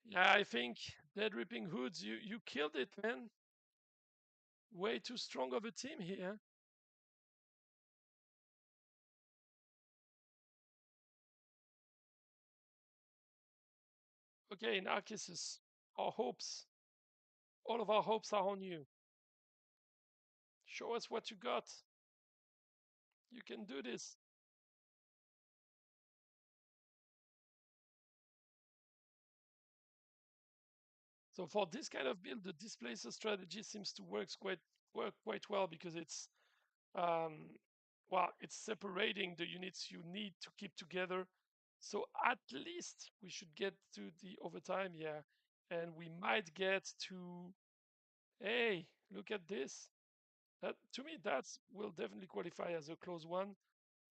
Yeah, I think Dead Ripping Hoods, you killed it, man. Way too strong of a team here. Okay, Narcissus, our hopes, all of our hopes are on you. Show us what you got. You can do this. So for this kind of build, the displacer strategy seems to work quite well because it's um, well, it's separating the units you need to keep together. So at least we should get to the overtime, yeah, and we might get to. Hey, look at this. That to me, that's will definitely qualify as a close one,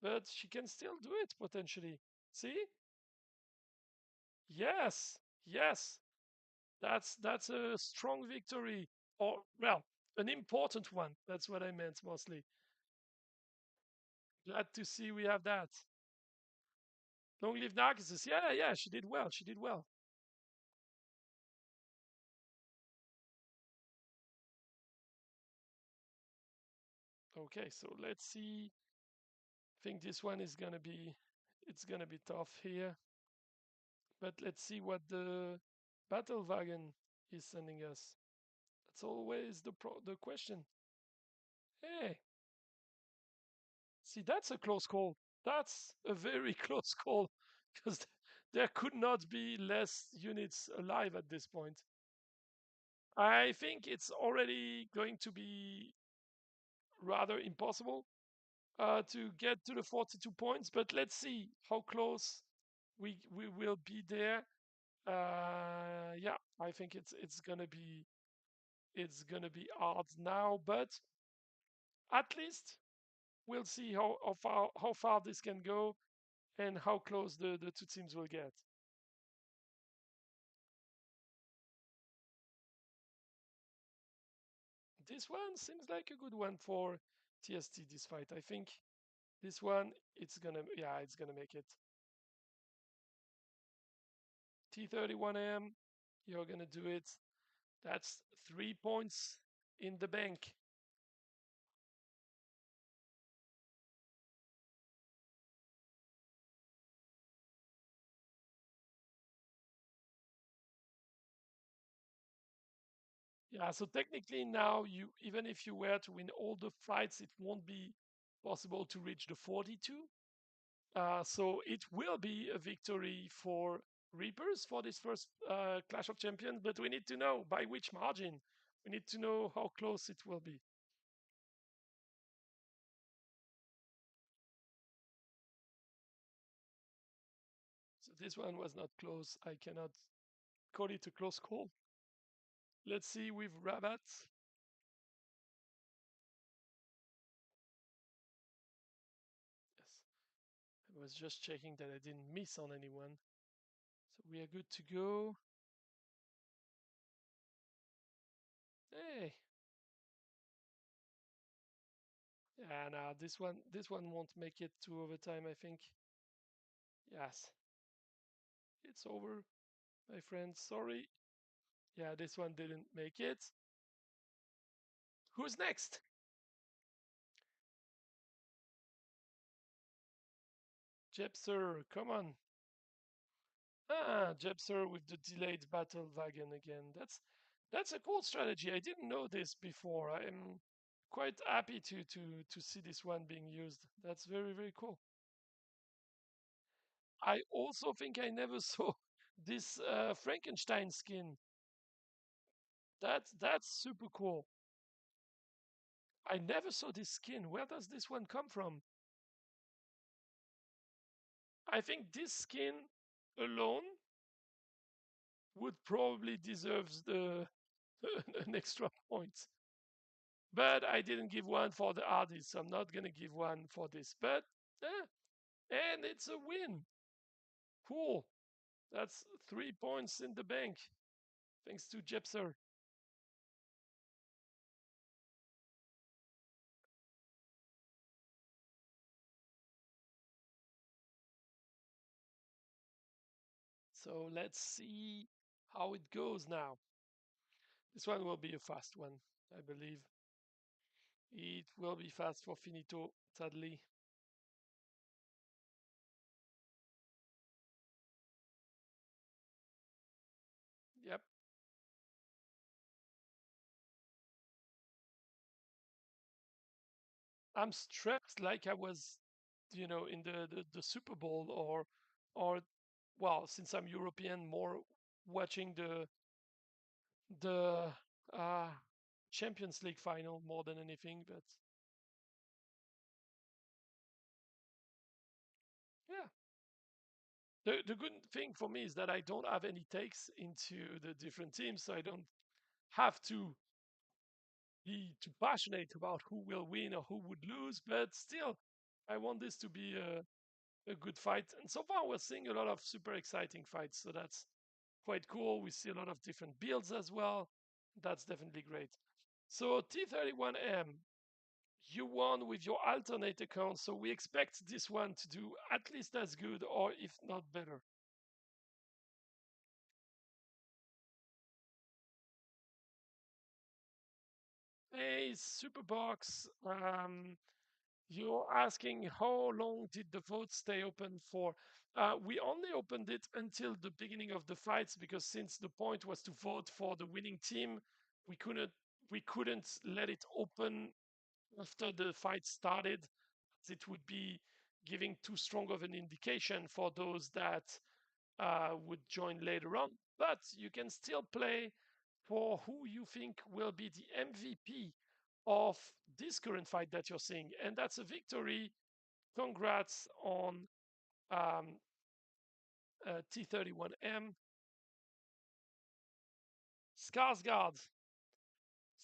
but she can still do it potentially. See? Yes, yes. That's a strong victory, or well, an important one. That's what I meant mostly. Glad to see we have that. Long live Narcissus. Yeah, yeah, she did well. She did well. Okay, so let's see. I think this one is gonna be, it's gonna be tough here. But let's see what the battle wagon is sending us. That's always the question. Hey, see, that's a close call. That's a very close call because there could not be less units alive at this point. I think it's already going to be rather impossible to get to the 42 points, but let's see how close we will be there. Yeah, I think it's gonna be hard now, but at least we'll see how far this can go and how close the two teams will get. This one seems like a good one for TST this fight. I think this one it's gonna make it. T31M, you're gonna do it. That's 3 points in the bank. Yeah, so technically now you even if you were to win all the fights, it won't be possible to reach the 42. So it will be a victory for Reapers for this first Clash of Champions, but we need to know by which margin. We need to know how close it will be. So this one was not close. I cannot call it a close call. Let's see with Rabat. Yes, I was just checking that I didn't miss on anyone. So we are good to go. Hey, yeah, no, this one won't make it to overtime. I think. Yes, it's over, my friend. Sorry. Yeah, this one didn't make it. Who's next? Jepser, come on. Jepser with the delayed battle wagon again. That's a cool strategy. I didn't know this before. I'm quite happy to see this one being used. That's very very cool. I also think I never saw this Frankenstein skin. That's super cool. I never saw this skin. Where does this one come from? I think this skin alone would probably deserves the an extra point. But I didn't give one for the artist, so I'm not gonna give one for this. But eh, and it's a win. Cool. That's 3 points in the bank, thanks to Jepser. So let's see how it goes now. This one will be a fast one, I believe. It will be fast for Finito, sadly. Yep. I'm stressed like I was, in the Super Bowl or well, since I'm European, more watching the uh, Champions League final more than anything. But yeah, the good thing for me is that I don't have any takes into the different teams, so I don't have to be too passionate about who will win or who would lose. But still, I want this to be a good fight. And so far, we're seeing a lot of super exciting fights, so that's quite cool. We see a lot of different builds as well. That's definitely great. So T31M, you won with your alternate account, so we expect this one to do at least as good or if not better. Hey, Superbox, you're asking how long did the vote stay open for? We only opened it until the beginning of the fights because since the point was to vote for the winning team, we couldn't we couldn't let it open after the fight started. It would be giving too strong of an indication for those that would join later on. But you can still play for who you think will be the MVP of this current fight that you're seeing. And that's a victory. Congrats on um, T31M. Skarsgård.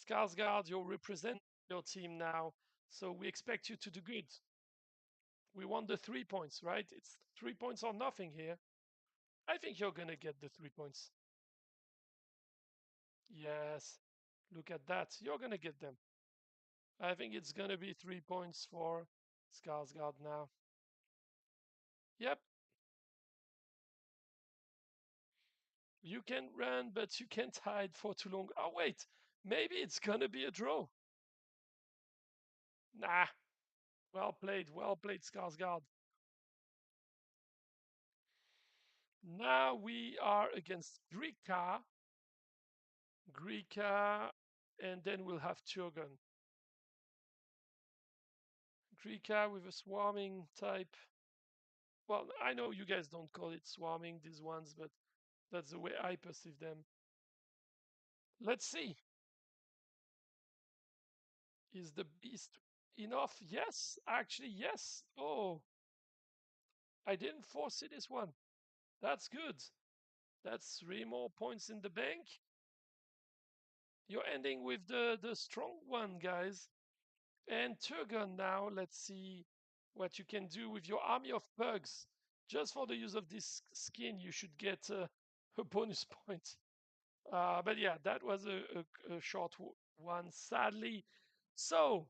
Skarsgård, you're representing your team now. So we expect you to do good. We want the 3 points, right? It's 3 points or nothing here. I think you're going to get the 3 points. Yes. Look at that. You're going to get them. I think it's going to be 3 points for Skarsgård now. Yep. You can run, but you can't hide for too long. Oh, wait. Maybe it's going to be a draw. Nah. Well played. Well played, Skarsgård. Now we are against Grika. Grika. And then we'll have Turgon. Grika with a swarming type. Well, I know you guys don't call it swarming, these ones, but that's the way I perceive them. Let's see. Is the beast enough? Yes, actually, yes. Oh, I didn't foresee this one. That's good. That's 3 more points in the bank. You're ending with the strong one, guys. And Turgon now, let's see what you can do with your army of pugs. Just for the use of this skin, you should get a bonus point. But yeah, that was a short one, sadly. So,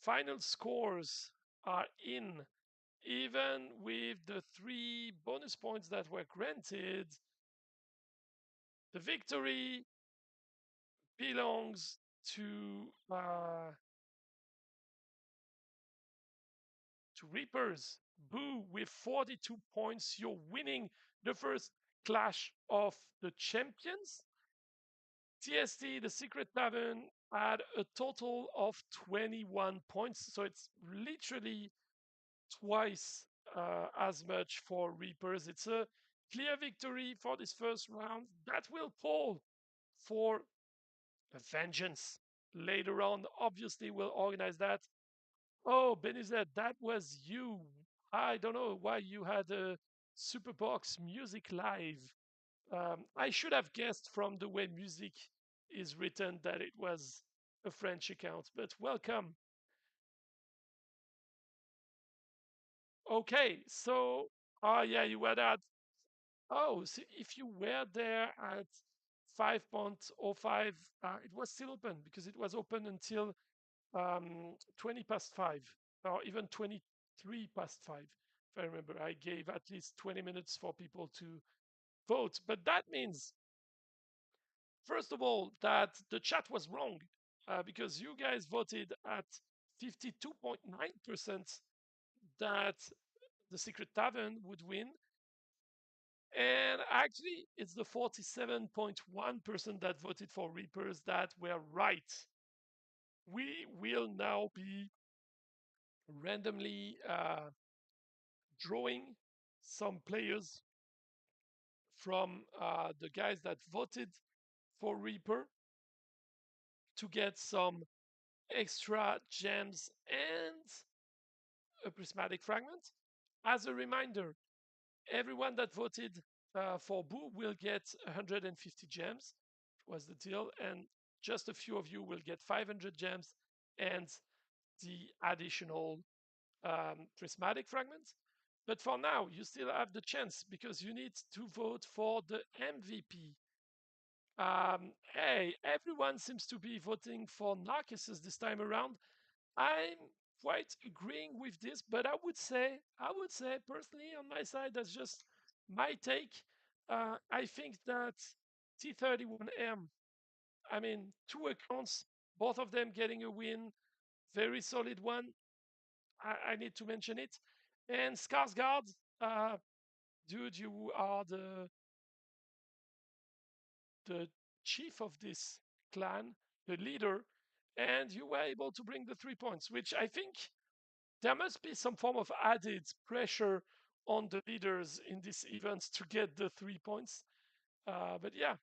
final scores are in. Even with the 3 bonus points that were granted, the victory belongs to Reapers. Boo with 42 points. You're winning the first Clash of the Champions. TST, the Secret Tavern, had a total of 21 points. So it's literally twice as much for Reapers. It's a clear victory for this first round that will call for a vengeance later on. Obviously, we'll organize that. Oh, Benizet, that was you. I don't know why you had a Superbox music live. I should have guessed from the way music is written that it was a French account, but welcome. Okay, so, oh yeah, you were at, oh, so if you were there at 5.05, it was still open because it was open until 20 past 5, or even 23 past 5. If I remember, I gave at least 20 minutes for people to vote. But that means, first of all, that the chat was wrong because you guys voted at 52.9% that the Secret Tavern would win. And actually, it's the 47.1% that voted for Reapers that were right. We will now be randomly drawing some players from the guys that voted for Reaper to get some extra gems and a prismatic fragment. As a reminder, everyone that voted for Boo will get 150 gems, was the deal, and just a few of you will get 500 gems and the additional prismatic fragments. But for now, you still have the chance because you need to vote for the MVP. Hey, everyone seems to be voting for Narcissus this time around. I'm quite agreeing with this, but I would say personally on my side, that's just my take. I think that T31M, I mean, two accounts, both of them getting a win, very solid one. I need to mention it. And Skarsgård, uh, dude, you are the chief of this clan, the leader, and you were able to bring the 3 points, which I think there must be some form of added pressure on the leaders in this event to get the 3 points. But yeah,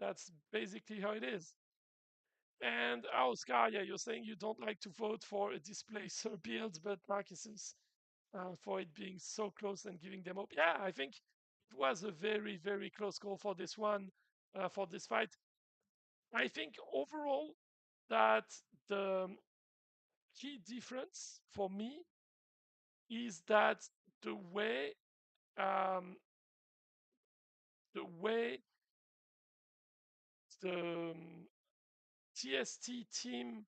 that's basically how it is. And Oscar, yeah, you're saying you don't like to vote for a displacer build, but Marcus's for it being so close and giving them hope. Yeah, I think it was a very, very close call for this one, for this fight. I think overall that the key difference for me is that the way um, the way the TST team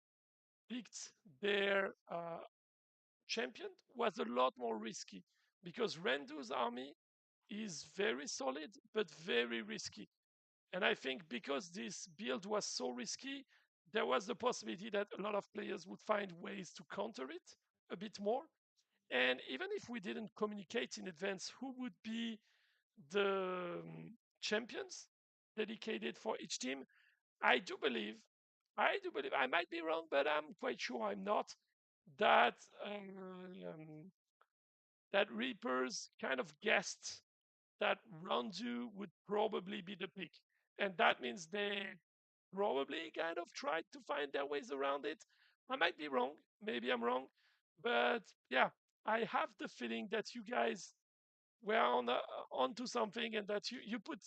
picked their champion was a lot more risky because Rendu's army is very solid but very risky. And I think because this build was so risky, there was the possibility that a lot of players would find ways to counter it a bit more. And even if we didn't communicate in advance who would be the champions dedicated for each team, I do believe, I might be wrong, but I'm quite sure I'm not, that that Reapers kind of guessed that Randu would probably be the pick. And that means they probably kind of tried to find their ways around it. I might be wrong. Maybe I'm wrong. But yeah, I have the feeling that you guys were onto something and that you put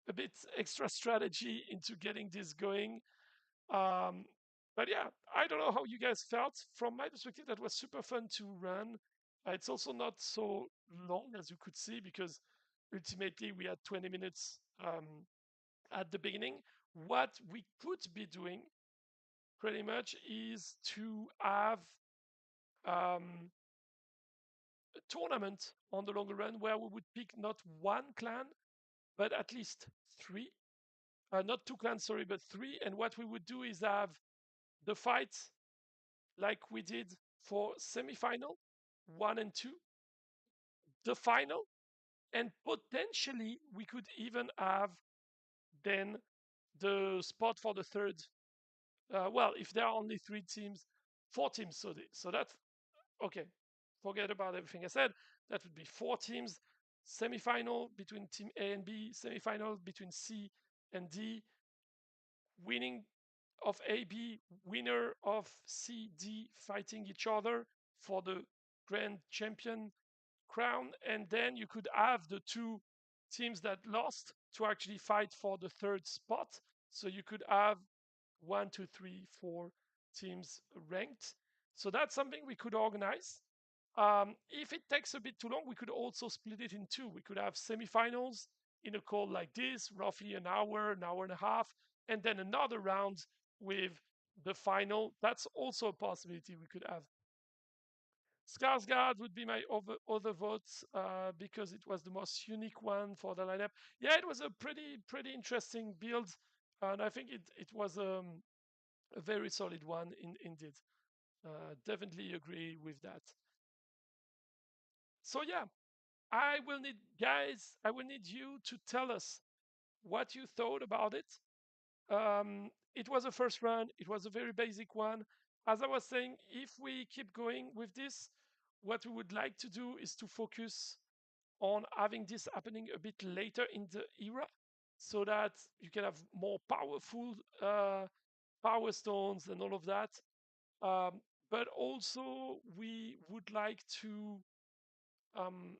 a bit extra strategy into getting this going. Um, but yeah, I don't know how you guys felt. From my perspective, that was super fun to run. It's also not so long as you could see because ultimately we had 20 minutes at the beginning. What we could be doing pretty much is to have um, a tournament on the longer run where we would pick not one clan, but at least three. Not two clans, sorry, but three. And what we would do is have the fight like we did for semi-final, 1 and 2, the final, and potentially we could even have then the spot for the third. Well, if there are only 3 teams, 4 teams, so that's okay. Forget about everything I said. That would be 4 teams. Semi-final between team A and B, semi-final between C and D, winning of A, B, winner of C, D fighting each other for the grand champion crown. And then you could have the 2 teams that lost to actually fight for the third spot. So you could have 1, 2, 3, 4 teams ranked. So that's something we could organize. If it takes a bit too long, we could also split it in two. We could have semifinals in a call like this, roughly an hour and a half, and then another round with the final. That's also a possibility we could have. Skarsgård would be my other vote because it was the most unique one for the lineup. Yeah, it was a pretty interesting build, and I think it was a very solid one indeed. Definitely agree with that. So yeah, I will need guys. I will need you to tell us what you thought about it. It was a first run. It was a very basic one. As I was saying, if we keep going with this, what we would like to do is to focus on having this happening a bit later in the era so that you can have more powerful power stones and all of that. Um, but also, we would like to um,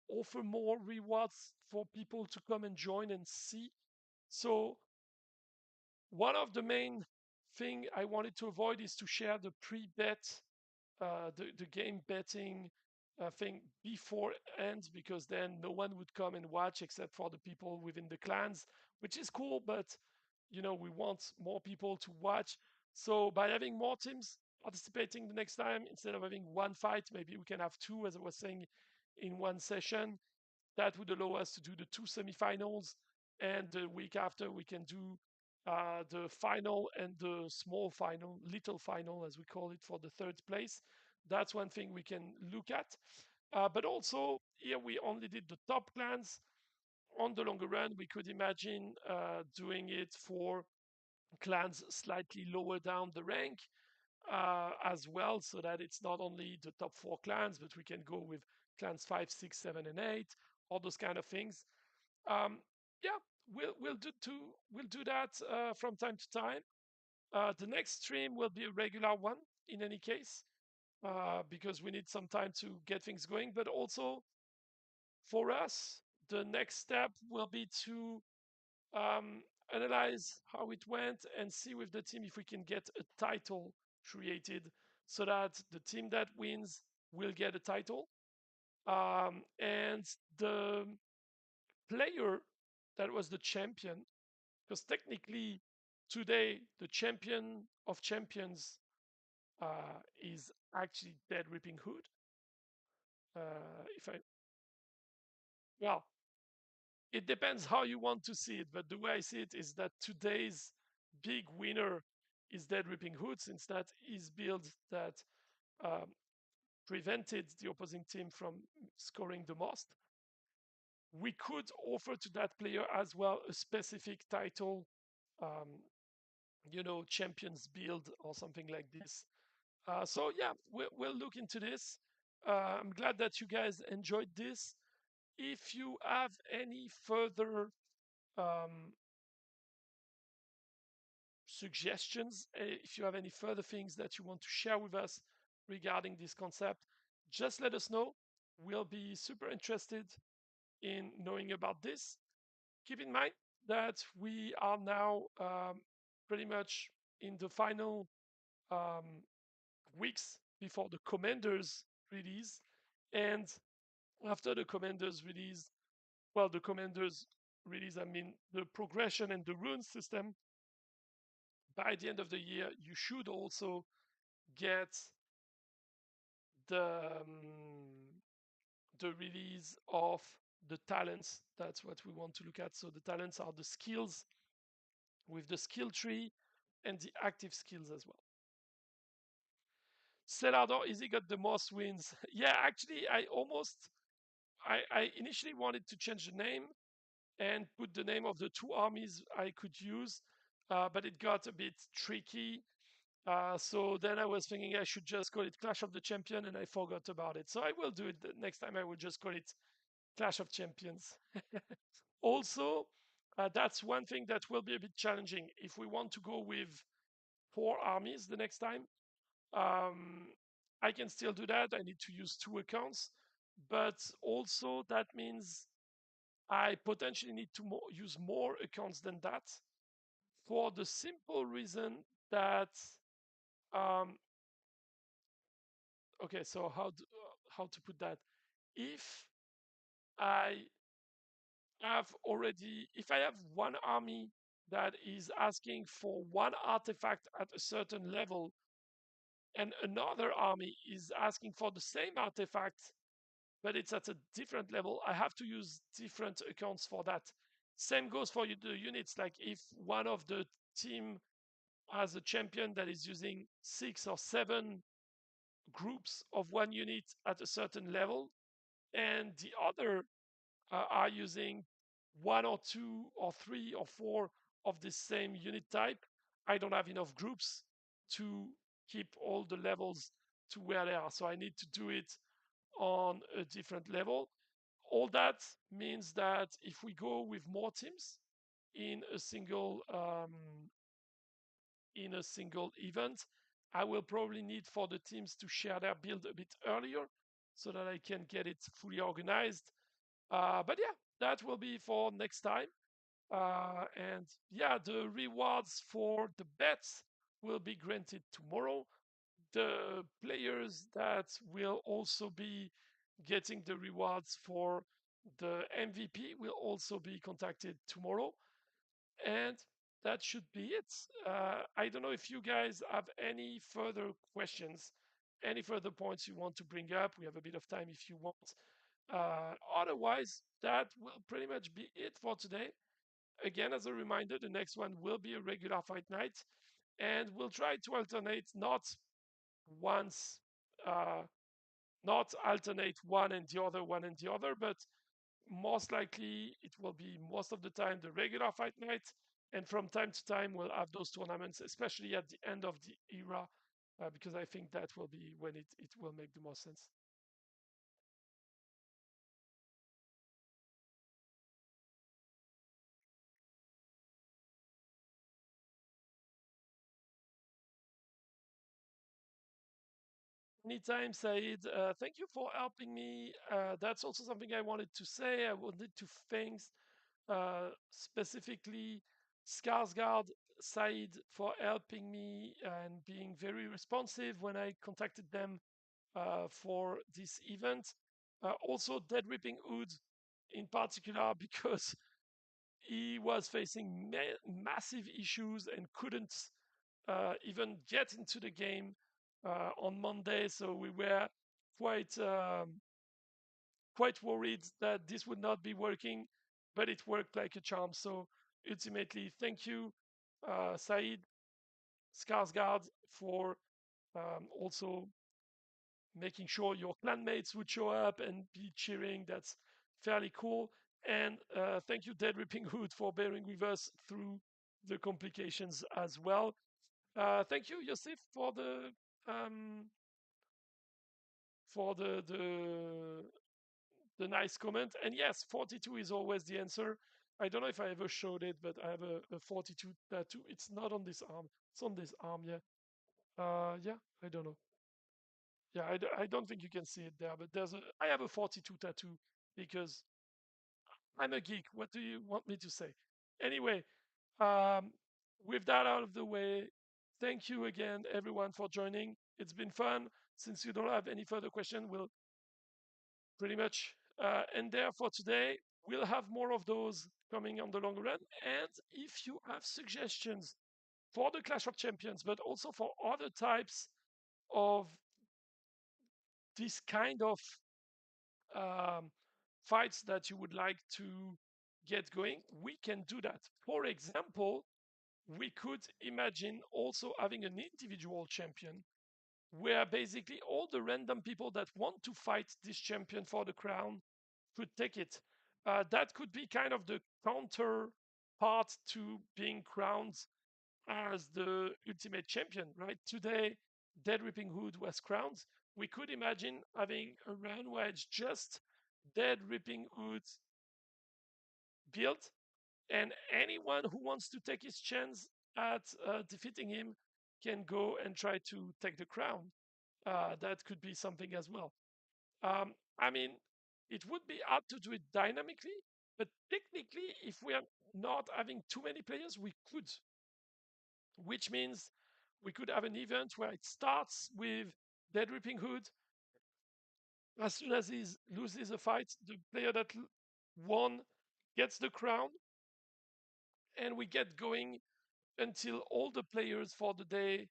offer more rewards for people to come and join and see. So one of the main thing I wanted to avoid is to share the pre-bet, the game betting thing before ends because then no one would come and watch except for the people within the clans, which is cool, but we want more people to watch. So by having more teams participating the next time, instead of having one fight, maybe we can have two, as I was saying, in one session. That would allow us to do the 2 semifinals, and the week after we can do the final and the small final, little final as we call it, for the third place. That's one thing we can look at. But also here we only did the top clans. On the longer run, we could imagine doing it for clans slightly lower down the rank as well, so that it's not only the top 4 clans, but we can go with clans 5, 6, 7, and 8, all those kind of things. Um, yeah, we'll do that from time to time. The next stream will be a regular one in any case, because we need some time to get things going. But also for us, the next step will be to um, analyze how it went and see with the team if we can get a title created so that the team that wins will get a title. And the player that was the champion, because technically today the champion of champions is actually Dead Ripping Hood. If I Well, it depends how you want to see it, but the way I see it is that today's big winner is Dead Ripping Hood, since that is build that um, prevented the opposing team from scoring the most. We could offer to that player as well a specific title, um, champions build or something like this. So yeah, we'll look into this. I'm glad that you guys enjoyed this. If you have any further um, suggestions, if you have any further things that you want to share with us regarding this concept, just let us know. We'll be super interested in knowing about this. Keep in mind that we are now pretty much in the final um, weeks before the Commanders release. And after the Commanders release, well, the Commanders release, I mean, the progression and the rune system, by the end of the year, you should also get the the release of the talents. That's what we want to look at. So the talents are the skills with the skill tree and the active skills as well. Celador Easy got the most wins. Yeah, actually, I initially wanted to change the name and put the name of the two armies I could use, but it got a bit tricky. So then I was thinking I should just call it Clash of the Champion, and I forgot about it. So I will do it the next time. I will just call it Clash of Champions. Also, that's one thing that will be a bit challenging if we want to go with four armies the next time. Um, I can still do that. I need to use two accounts, but also that means I potentially need to use more accounts than that for the simple reason that um, okay. So how to put that? If I if I have one army that is asking for one artifact at a certain level, and another army is asking for the same artifact but it's at a different level, I have to use different accounts for that. Same goes for the units. Like if one of the team has a champion that is using 6 or 7 groups of one unit at a certain level, and the other are using 1 or 2 or 3 or 4 of the same unit type, I don't have enough groups to keep all the levels to where they are. So I need to do it on a different level. All that means that if we go with more teams in a single event, I will probably need for the teams to share their build a bit earlier so that I can get it fully organized. But yeah, that will be for next time. And yeah, the rewards for the bets will be granted tomorrow. The players that will also be getting the rewards for the MVP will also be contacted tomorrow. And that should be it. I don't know if you guys have any further questions, any further points you want to bring up. We have a bit of time if you want. Otherwise, that will pretty much be it for today. Again, as a reminder, the next one will be a regular fight night, and we'll try to alternate once, uh, not alternate one and the other, but most likely it will be most of the time the regular fight night, and from time to time we'll have those tournaments, especially at the end of the era, because I think that will be when it will make the most sense. Anytime, Said. Thank you for helping me. That's also something I wanted to say. I wanted to thank specifically Skarsgård, Said, for helping me and being very responsive when I contacted them for this event. Also, Dead Ripping Hood in particular, because he was facing massive issues and couldn't even get into the game on Monday. So we were quite quite worried that this would not be working, but it worked like a charm. So ultimately, thank you, Said Skarsgård, for also making sure your clanmates would show up and be cheering. That's fairly cool. And thank you, Dead Ripping Hood, for bearing with us through the complications as well. Thank you, Yosef, um, for the nice comment. And yes, 42 is always the answer. I don't know if I ever showed it, but I have a 42 tattoo. It's not on this arm. It's on this arm, yeah. Yeah, I don't know. Yeah, I don't think you can see it there, but I have a 42 tattoo because I'm a geek. What do you want me to say? Anyway, um, with that out of the way, thank you again, everyone, for joining. It's been fun. Since you don't have any further question, we'll pretty much end there for today. We'll have more of those coming on the long run. And if you have suggestions for the Clash of Champions, but also for other types of this kind of um, fights that you would like to get going, we can do that. For example, we could imagine also having an individual champion where basically all the random people that want to fight this champion for the crown could take it. That could be kind of the counter part to being crowned as the ultimate champion, right? Today, Dead Ripping Hood was crowned. We could imagine having a round where it's just Dead Ripping Hood built, and anyone who wants to take his chance at defeating him can go and try to take the crown. That could be something as well. I mean, it would be hard to do it dynamically, but technically, if we are not having too many players, we could, which means we could have an event where it starts with Dead Ripping Hood. As soon as he loses a fight, the player that won gets the crown, and we get going until all the players for the day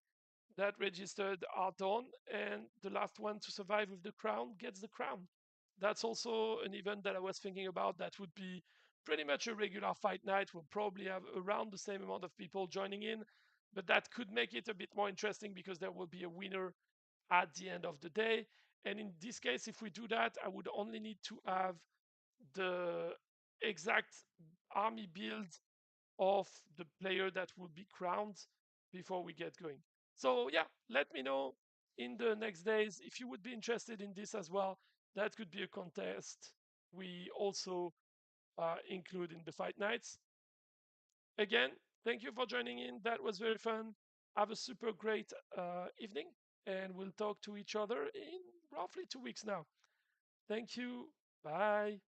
that registered are done, and the last one to survive with the crown gets the crown. That's also an event that I was thinking about that would be pretty much a regular fight night. We'll probably have around the same amount of people joining in, but that could make it a bit more interesting because there will be a winner at the end of the day. And in this case, if we do that, I would only need to have the exact army build of the player that will be crowned before we get going. So yeah, let me know in the next days if you would be interested in this as well. That could be a contest we also include in the fight nights. Again, thank you for joining in. That was very fun. Have a super great evening, and we'll talk to each other in roughly 2 weeks now. Thank you. Bye.